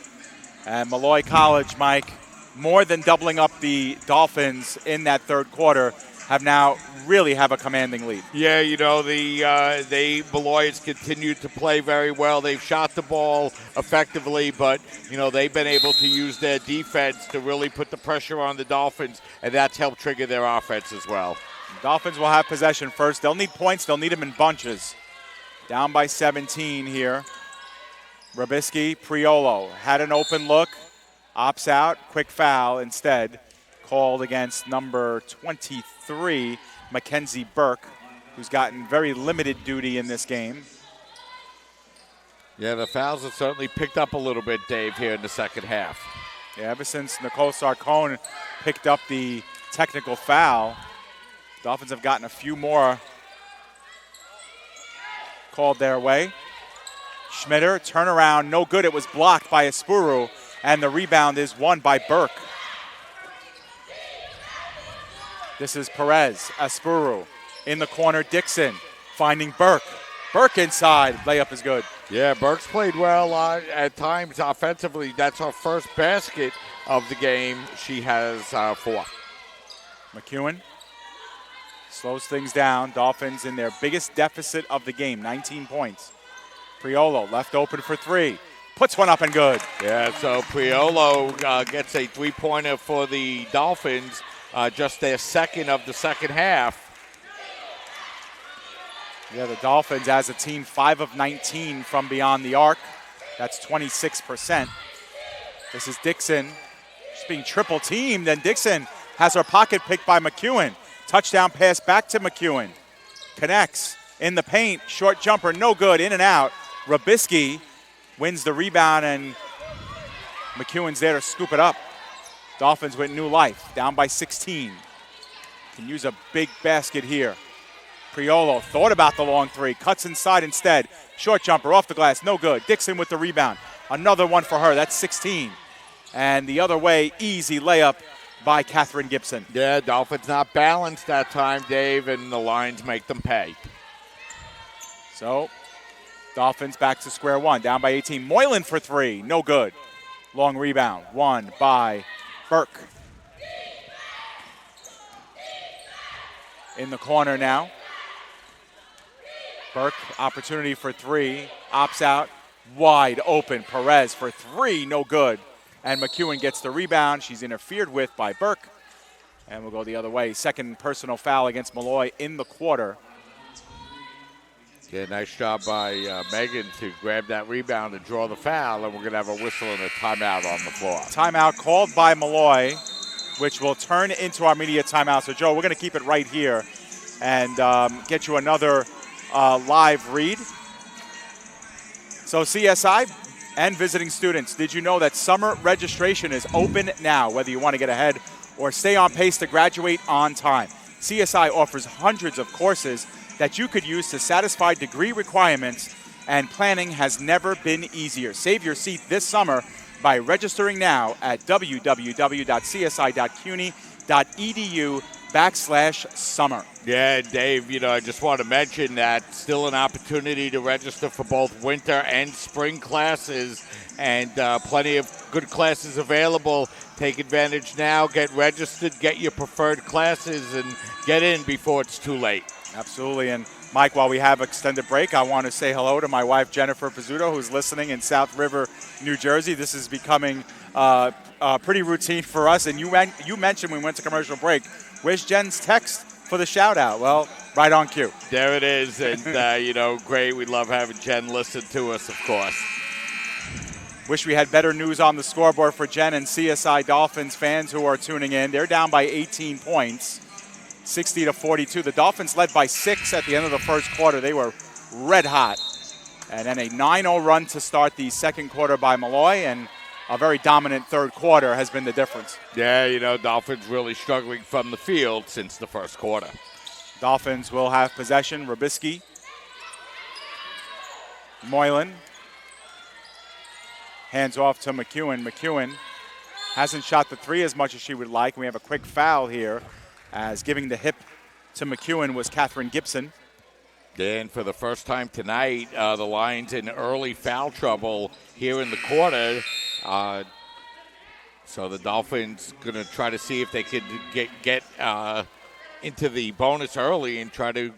And Molloy College, Mike, more than doubling up the Dolphins in that third quarter, really have a commanding lead. Yeah, Molloy has continued to play very well. They've shot the ball effectively, but, they've been able to use their defense to really put the pressure on the Dolphins, and that's helped trigger their offense as well. The Dolphins will have possession first. They'll need points. They'll need them in bunches. Down by 17 here. Robisky, Priolo had an open look. Opts out. Quick foul instead. Called against number 23, Mackenzie Burke, who's gotten very limited duty in this game. Yeah, the fouls have certainly picked up a little bit, Dave, here in the second half. Yeah, ever since Nicole Sarcone picked up the technical foul, Dolphins have gotten a few more called their way. Schmitter, turnaround, no good. It was blocked by Espuru, and the rebound is won by Burke. This is Perez, Espuru. In the corner, Dixon finding Burke. Burke inside, layup is good. Yeah, Burke's played well at times offensively. That's her first basket of the game. She has 4. McEwen slows things down. Dolphins in their biggest deficit of the game, 19 points. Priolo left open for 3. Puts one up and good. Yeah, so Priolo gets a 3-pointer for the Dolphins, just their second of the second half. Yeah, the Dolphins as a team, 5 of 19 from beyond the arc. That's 26%. This is Dixon. She's being triple teamed, and Dixon has her pocket picked by McEwen. Touchdown pass back to McEwen. Connects in the paint. Short jumper, no good, in and out. Robisky wins the rebound, and McEwen's there to scoop it up. Dolphins with new life, down by 16. Can use a big basket here. Priolo thought about the long 3, cuts inside instead. Short jumper off the glass, no good. Dixon with the rebound. Another one for her, that's 16. And the other way, easy layup by Catherine Gibson. Yeah, Dolphins not balanced that time, Dave, and the Lions make them pay. So, Dolphins back to square one, down by 18. Moylan for 3, no good. Long rebound, won by Burke. In the corner now. Burke, opportunity for 3, opts out, wide open. Perez for 3, no good. And McEwen gets the rebound. She's interfered with by Burke. And we'll go the other way. Second personal foul against Molloy in the quarter. Yeah, nice job by Megan to grab that rebound and draw the foul, and we're going to have a whistle and a timeout on the floor. Timeout called by Molloy, which will turn into our media timeout. So, Joe, we're going to keep it right here and get you another live read. So CSI and visiting students, did you know that summer registration is open now, whether you want to get ahead or stay on pace to graduate on time? CSI offers hundreds of courses that you could use to satisfy degree requirements, and planning has never been easier. Save your seat this summer by registering now at www.csi.cuny.edu/summer. Yeah, Dave, I just want to mention that still an opportunity to register for both winter and spring classes, and plenty of good classes available. Take advantage now, get registered, get your preferred classes, and get in before it's too late. Absolutely. And Mike, while we have extended break, I want to say hello to my wife, Jennifer Pizzuto, who's listening in South River, New Jersey. This is becoming pretty routine for us. And you mentioned when we went to commercial break, where's Jen's text for the shout-out? Well, right on cue. There it is. And, great. We love having Jen listen to us, of course. Wish we had better news on the scoreboard for Jen and CSI Dolphins fans who are tuning in. They're down by 18 points. 60-42. The Dolphins led by 6 at the end of the first quarter. They were red hot. And then a 9-0 run to start the second quarter by Molloy, and a very dominant third quarter has been the difference. Yeah, Dolphins really struggling from the field since the first quarter. Dolphins will have possession. Robisky. Moylan. Hands off to McEwen. McEwen hasn't shot the 3 as much as she would like. We have a quick foul here, as giving the hip to McEwen was Catherine Gibson. And for the first time tonight, the Lions in early foul trouble here in the quarter. So the Dolphins going to try to see if they could get into the bonus early and try to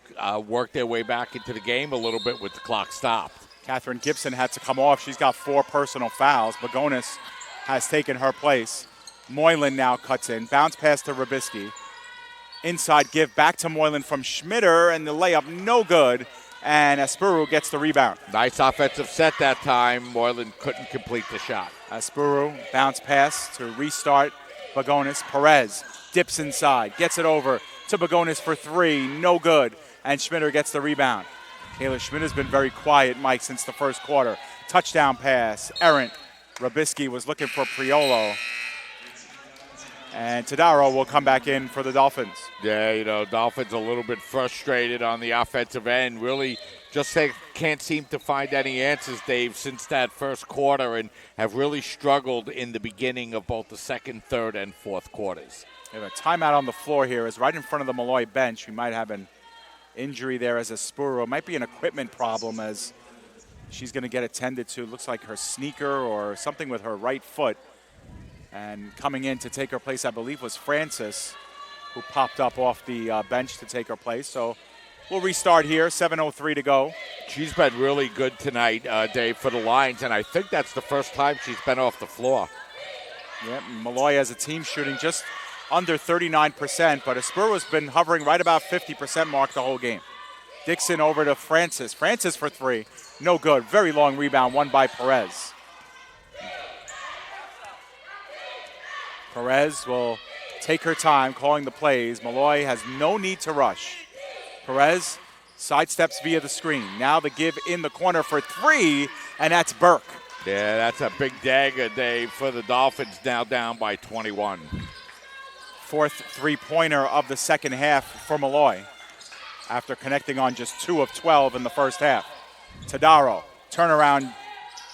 work their way back into the game a little bit with the clock stopped. Catherine Gibson had to come off. She's got 4 personal fouls. Bagonis has taken her place. Moylan now cuts in. Bounce pass to Robisky. Inside give back to Moylan from Schmitter, and the layup no good, and Espuru gets the rebound. Nice offensive set that time. Moylan couldn't complete the shot. Espuru, bounce pass to restart Bagonis. Perez dips inside, gets it over to Bagonis for 3, no good, and Schmitter gets the rebound. Taylor Schmidt has been very quiet, Mike, since the first quarter. Touchdown pass, errant. Rubisky was looking for Priolo. And Tadaro will come back in for the Dolphins. Yeah, Dolphins a little bit frustrated on the offensive end. Really just can't seem to find any answers, Dave, since that first quarter, and have really struggled in the beginning of both the second, third, and fourth quarters. We have a timeout on the floor here. Is right in front of the Molloy bench. We might have an injury there as a Spuro. It might be an equipment problem as she's going to get attended to. Looks like her sneaker or something with her right foot. And coming in to take her place, I believe, was Francis, who popped up off the bench to take her place. So we'll restart here, 7:03 to go. She's been really good tonight, Dave, for the Lions, and I think that's the first time she's been off the floor. Yep, Molloy as a team shooting just under 39%, but Aspuro's been hovering right about 50% mark the whole game. Dixon over to Francis. Francis for three. No good. Very long rebound, won by Perez. Perez will take her time calling the plays. Molloy has no need to rush. Perez sidesteps via the screen. Now the give in the corner for three, and that's Burke. Yeah, that's a big dagger, Dave, for the Dolphins, now down by 21. Fourth three-pointer of the second half for Molloy after connecting on just 2 of 12 in the first half. Tadaro, turnaround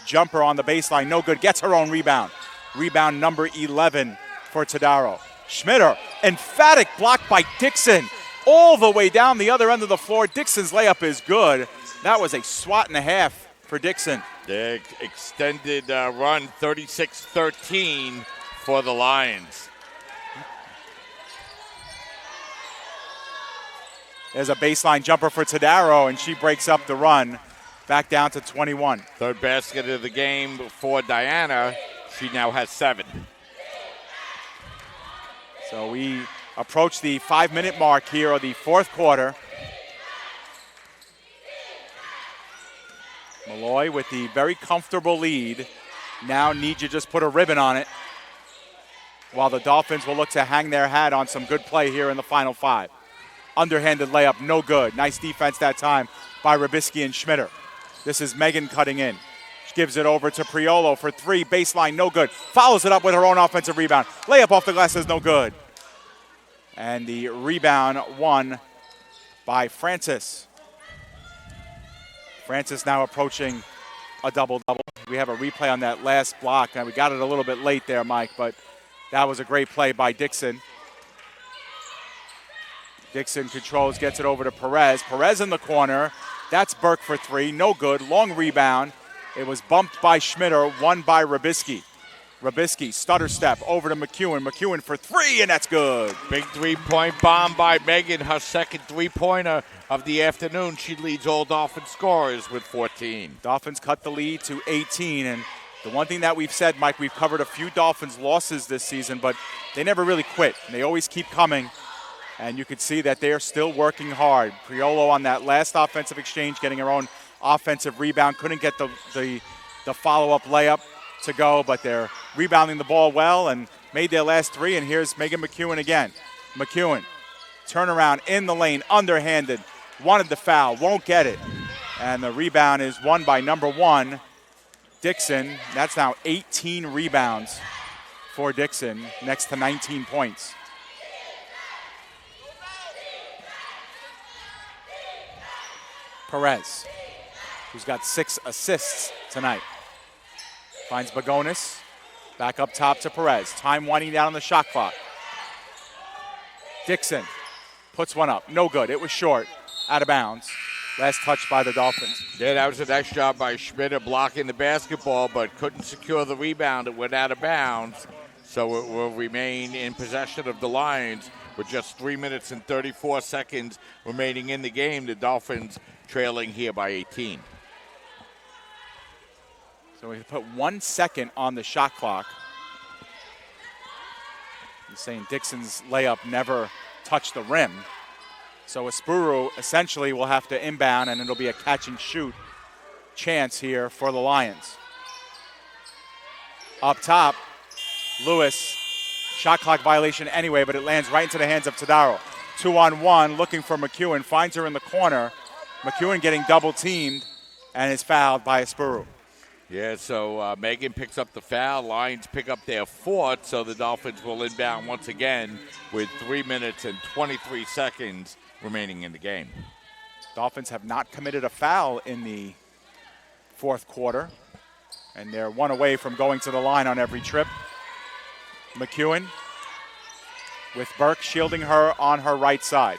jumper on the baseline, no good, gets her own rebound. Rebound number 11 for Tadaro. Schmitter, emphatic block by Dixon, all the way down the other end of the floor. Dixon's layup is good. That was a swat and a half for Dixon. The extended run, 36-13 for the Lions. There's a baseline jumper for Tadaro, and she breaks up the run back down to 21. Third basket of the game for Diana. She now has 7. So we approach the 5-minute mark here of the fourth quarter. Molloy with the very comfortable lead. Now need to just put a ribbon on it, while the Dolphins will look to hang their hat on some good play here in the final 5. Underhanded layup, no good. Nice defense that time by Rubisky and Schmitter. This is Megan cutting in. She gives it over to Priolo for three. Baseline, no good. Follows it up with her own offensive rebound. Layup off the glass is no good. And the rebound won by Francis. Francis now approaching a double-double. We have a replay on that last block. Now we got it a little bit late there, Mike, but that was a great play by Dixon. Dixon controls, gets it over to Perez. Perez in the corner. That's Burke for three. No good. Long rebound. It was bumped by Schmitter, won by Rubisky. Rubisky, stutter step over to McEwen. McEwen for three, and that's good. Big three-point bomb by Megan, her second three-pointer of the afternoon. She leads all Dolphins scorers with 14. Dolphins cut the lead to 18, and the one thing that we've said, Mike, we've covered a few Dolphins losses this season, but they never really quit. They always keep coming. And you could see that they are still working hard. Priolo on that last offensive exchange, getting her own offensive rebound. Couldn't get the follow-up layup to go, but they're rebounding the ball well and made their last three. And here's Megan McEwen again. McEwen, turnaround in the lane, underhanded. Wanted the foul, won't get it. And the rebound is won by number 1, Dixon. That's now 18 rebounds for Dixon, next to 19 points. Perez, who's got 6 assists tonight. Finds Bagonis. Back up top to Perez. Time winding down on the shot clock. Dixon puts one up. No good. It was short. Out of bounds. Last touch by the Dolphins. Yeah, that was a nice job by Schmitter blocking the basketball, but couldn't secure the rebound. It went out of bounds. So it will remain in possession of the Lions with just 3 minutes and 34 seconds remaining in the game. The Dolphins trailing here by 18. So we put 1 second on the shot clock. He's saying Dixon's layup never touched the rim. So Espuru essentially will have to inbound, and it'll be a catch and shoot chance here for the Lions. Up top, Lewis, shot clock violation anyway, but it lands right into the hands of Tadaro. 2-on-1, looking for McEwen, finds her in the corner. McEwen getting double teamed and is fouled by Espuru. Yeah, so Megan picks up the foul. Lions pick up their fourth, so the Dolphins will inbound once again with 3 minutes and 23 seconds remaining in the game. Dolphins have not committed a foul in the fourth quarter, and they're one away from going to the line on every trip. McEwen with Burke shielding her on her right side.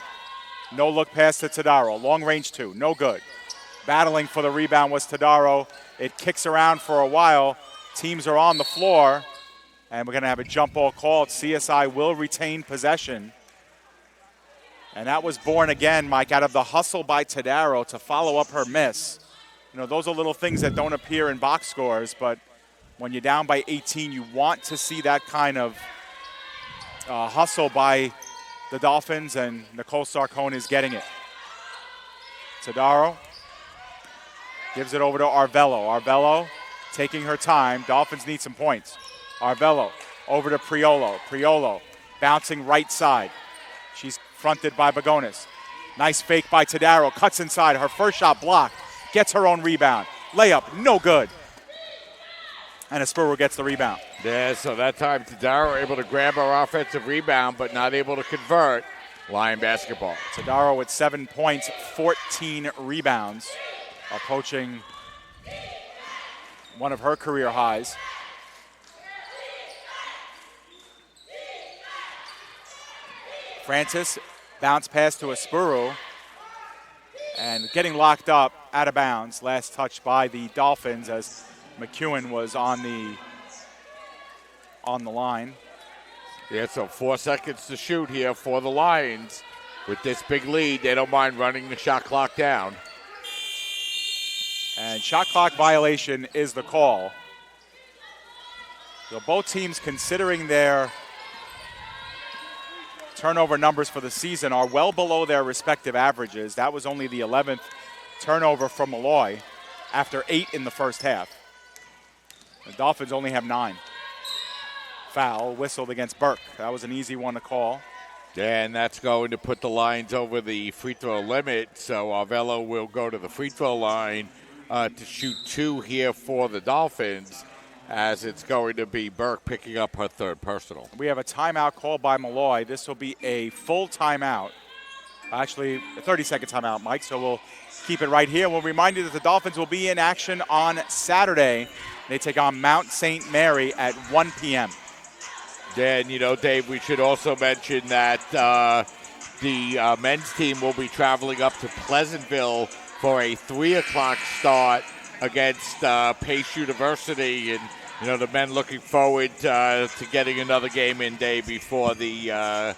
No look pass to Tadaro. Long range two, no good. Battling for the rebound was Tadaro. It kicks around for a while. Teams are on the floor, and we're going to have a jump ball called. CSI will retain possession. And that was born again, Mike, out of the hustle by Tadaro to follow up her miss. You know, those are little things that don't appear in box scores, but when you're down by 18, you want to see that kind of hustle by the Dolphins, and Nicole Sarcone is getting it. Tadaro gives it over to Arvello. Arvello taking her time. Dolphins need some points. Arvello over to Priolo. Priolo bouncing right side. She's fronted by Bagonis. Nice fake by Tadaro. Cuts inside. Her first shot blocked. Gets her own rebound. Layup, no good. And Espuru gets the rebound. Yeah, so that time Tadaro able to grab her offensive rebound, but not able to convert. Lion basketball. Tadaro with 7 points, 14 rebounds. Approaching one of her career highs. Francis, bounce pass to Espuru. And getting locked up out of bounds. Last touch by the Dolphins as McEwen was on the line. Yeah, so 4 seconds to shoot here for the Lions. With this big lead, they don't mind running the shot clock down. And shot clock violation is the call. So both teams, considering their turnover numbers for the season, are well below their respective averages. That was only the 11th turnover from Molloy after 8 in the first half. The Dolphins only have 9. Foul whistled against Burke. That was an easy one to call. And that's going to put the Lions over the free throw limit. So Arvello will go to the free throw line to shoot 2 here for the Dolphins, as it's going to be Burke picking up her third personal. We have a timeout called by Molloy. This will be a full timeout. Actually, a 30-second timeout, Mike, so we'll keep it right here. We'll remind you that the Dolphins will be in action on Saturday. They take on Mount St. Mary at 1 p.m. Then, you know, Dave, we should also mention that the men's team will be traveling up to Pleasantville for a 3 o'clock start against Pace University. And, you know, the men looking forward to getting another game in day before the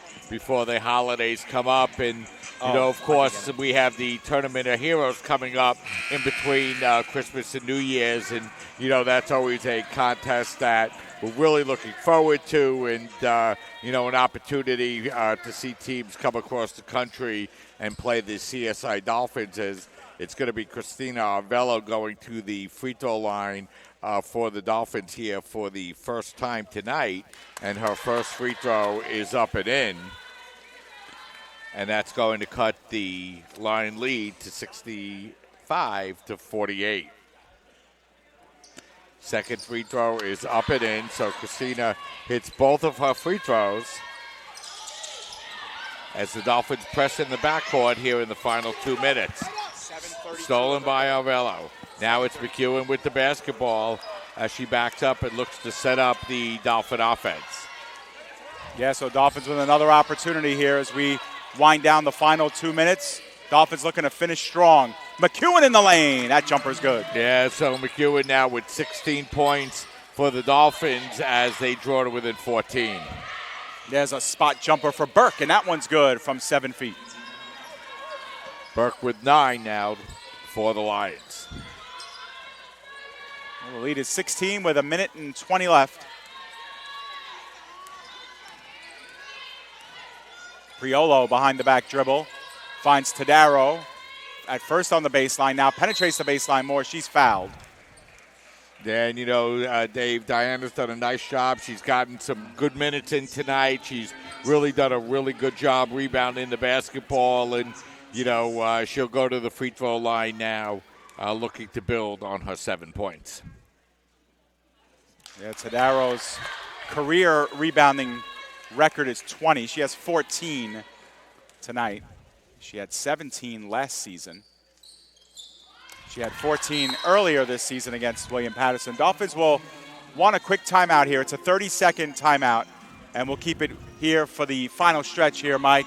holidays come up. And, you know, of course, we have the Tournament of Heroes coming up in between Christmas and New Year's. And, you know, that's always a contest that we're really looking forward to, and, you know, an opportunity to see teams come across the country and play the CSI Dolphins. As it's going to be Christina Arvello going to the free throw line for the Dolphins here for the first time tonight, and her first free throw is up and in. And that's going to cut the line lead to 65 to 48. Second free throw is up and in, so Christina hits both of her free throws as the Dolphins press in the backcourt here in the final 2 minutes. Stolen by Arvello. Now it's McEwen with the basketball as she backs up and looks to set up the Dolphin offense. Yeah, so Dolphins with another opportunity here as we wind down the final 2 minutes. Dolphins looking to finish strong. McEwen in the lane. That jumper's good. Yeah, so McEwen now with 16 points for the Dolphins as they draw to within 14. There's a spot jumper for Burke, and that one's good from 7 feet. Burke with 9 now for the Lions. Well, the lead is 16 with 1:20 left. Priolo behind the back dribble. Finds Tadaro at first on the baseline. Now penetrates the baseline more. She's fouled. And, you know, Dave, Diana's done a nice job. She's gotten some good minutes in tonight. She's really done a really good job rebounding the basketball. And, she'll go to the free throw line now, looking to build on her 7 points. Yeah, Tadaro's career rebounding record is 20. She has 14 tonight. She had 17 last season. She had 14 earlier this season against William Patterson. Dolphins will want a quick timeout here. It's a 30-second timeout, and we'll keep it here for the final stretch here, Mike.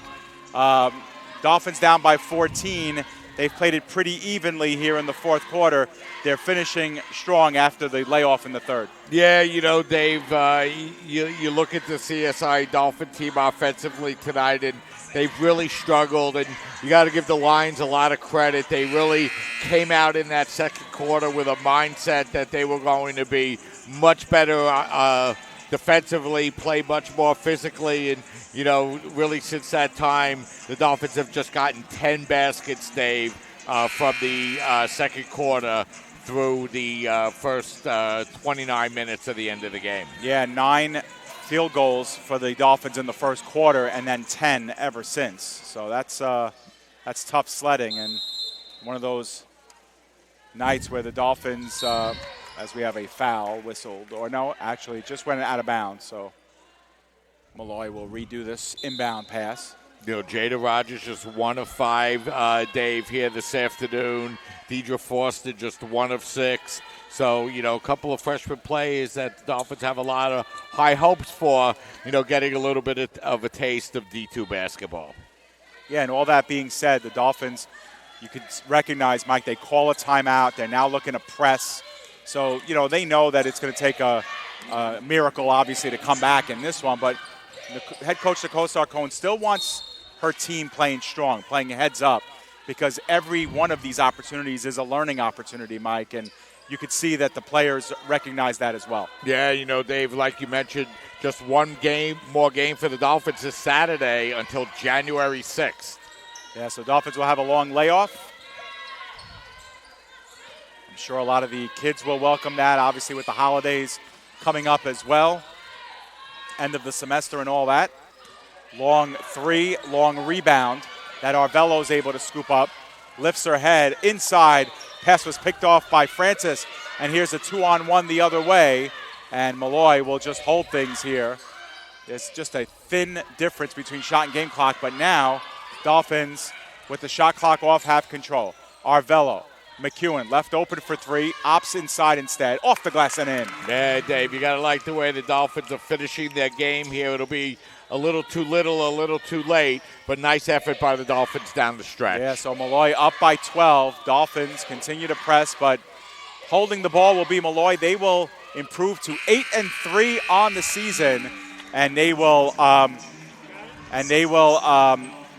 Dolphins down by 14. They've played it pretty evenly here in the fourth quarter. They're finishing strong after the layoff in the third. Yeah, Dave, you look at the CSI Dolphin team offensively tonight, and they've really struggled, and you got to give the Lions a lot of credit. They really came out in that second quarter with a mindset that they were going to be much better defensively, play much more physically, and really since that time, the Dolphins have just gotten 10 baskets, Dave, from the second quarter through the first 29 minutes of the end of the game. Yeah, 9 field goals for the Dolphins in the first quarter, and then 10 ever since. So that's tough sledding, and one of those nights where the Dolphins, as we have a foul whistled, or no, actually it just went out of bounds. So Molloy will redo this inbound pass. Jada Rogers just 1 of 5, Dave, here this afternoon. Deidre Foster just 1 of 6. So, a couple of freshman players that the Dolphins have a lot of high hopes for, getting a little bit of a taste of D2 basketball. Yeah, and all that being said, the Dolphins, you could recognize, Mike, they call a timeout. They're now looking to press. So, they know that it's going to take a miracle, obviously, to come back in this one. But the head coach, Nicole Sarcone, still wants her team playing strong, playing heads up, because every one of these opportunities is a learning opportunity, Mike, and you could see that the players recognize that as well. Yeah, Dave, like you mentioned, just one more game for the Dolphins this Saturday until January 6th. Yeah, so Dolphins will have a long layoff. I'm sure a lot of the kids will welcome that, obviously with the holidays coming up as well. End of the semester and all that. Long three, long rebound that Arvello's able to scoop up. Lifts her head inside. Pass was picked off by Francis. And here's a 2-on-1 the other way. And Molloy will just hold things here. There's just a thin difference between shot and game clock. But now, Dolphins with the shot clock off have control. Arvello, McEwen left open for 3. Opts inside instead. Off the glass and in. Yeah, Dave, you got to like the way the Dolphins are finishing their game here. It'll be a little too little, a little too late, but nice effort by the Dolphins down the stretch. Yeah, so Molloy up by 12. Dolphins continue to press, but holding the ball will be Molloy. They will improve to 8-3 on the season, and they will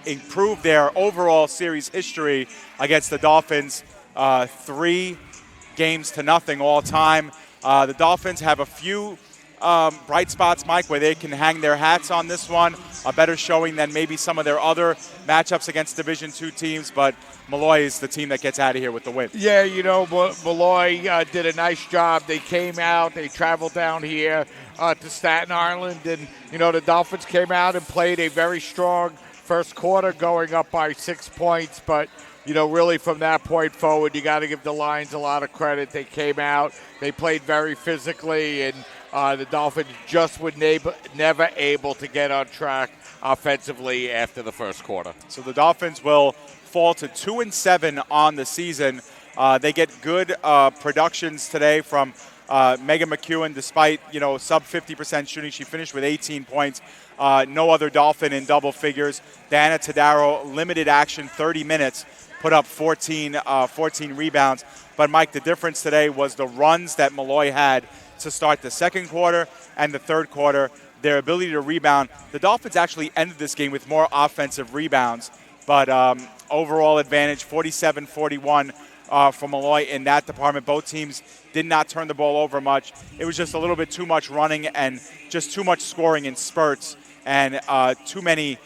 improve their overall series history against the Dolphins. 3 games to nothing all time. The Dolphins have a few bright spots, Mike, where they can hang their hats on this one. A better showing than maybe some of their other matchups against Division II teams, but Molloy is the team that gets out of here with the win. Yeah, Molloy did a nice job. They came out, they traveled down here to Staten Island, and, the Dolphins came out and played a very strong first quarter, going up by 6 points, but really from that point forward, you got to give the Lions a lot of credit. They came out, they played very physically, and the Dolphins just were never able to get on track offensively after the first quarter. So the Dolphins will fall to 2-7 on the season. They get good productions today from Megan McEwen, despite sub 50% shooting. She finished with 18 points. No other Dolphin in double figures. Diana Tadaro, limited action, 30 minutes, put up 14 rebounds. But, Mike, the difference today was the runs that Molloy had to start the second quarter and the third quarter, their ability to rebound. The Dolphins actually ended this game with more offensive rebounds, but overall advantage, 47-41 for Molloy in that department. Both teams did not turn the ball over much. It was just a little bit too much running and just too much scoring in spurts and too many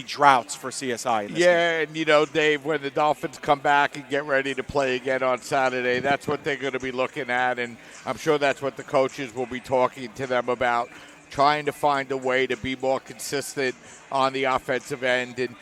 droughts for CSI in this game. And, Dave, when the Dolphins come back and get ready to play again on Saturday, that's what they're going to be looking at, and I'm sure that's what the coaches will be talking to them about. trying to find a way to be more consistent on the offensive end. And,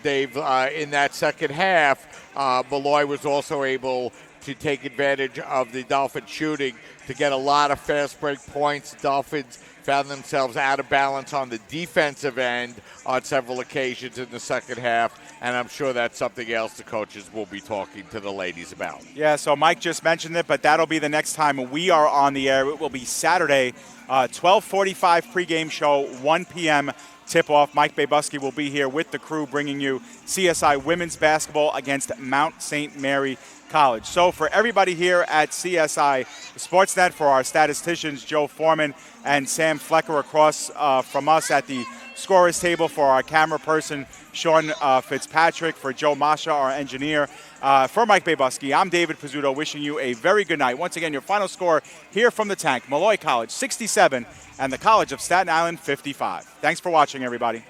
Dave, in that second half, Molloy was also able to take advantage of the Dolphins shooting to get a lot of fast break points. The Dolphins found themselves out of balance on the defensive end on several occasions in the second half, and I'm sure that's something else the coaches will be talking to the ladies about. Yeah, so Mike just mentioned it, but that'll be the next time we are on the air. It will be Saturday, 12:45 pregame show, 1 p.m. tip-off. Mike Babuski will be here with the crew bringing you CSI women's basketball against Mount St. Mary College. So for everybody here at CSI Sportsnet, for our statisticians Joe Foreman and Sam Flecker across from us at the scorer's table, for our camera person Sean Fitzpatrick, for Joe Masha, our engineer, for Mike Babuski, I'm David Pizzuto, wishing you a very good night. Once again, your final score here from the tank: Molloy College 67 and the College of Staten Island 55. Thanks for watching, everybody.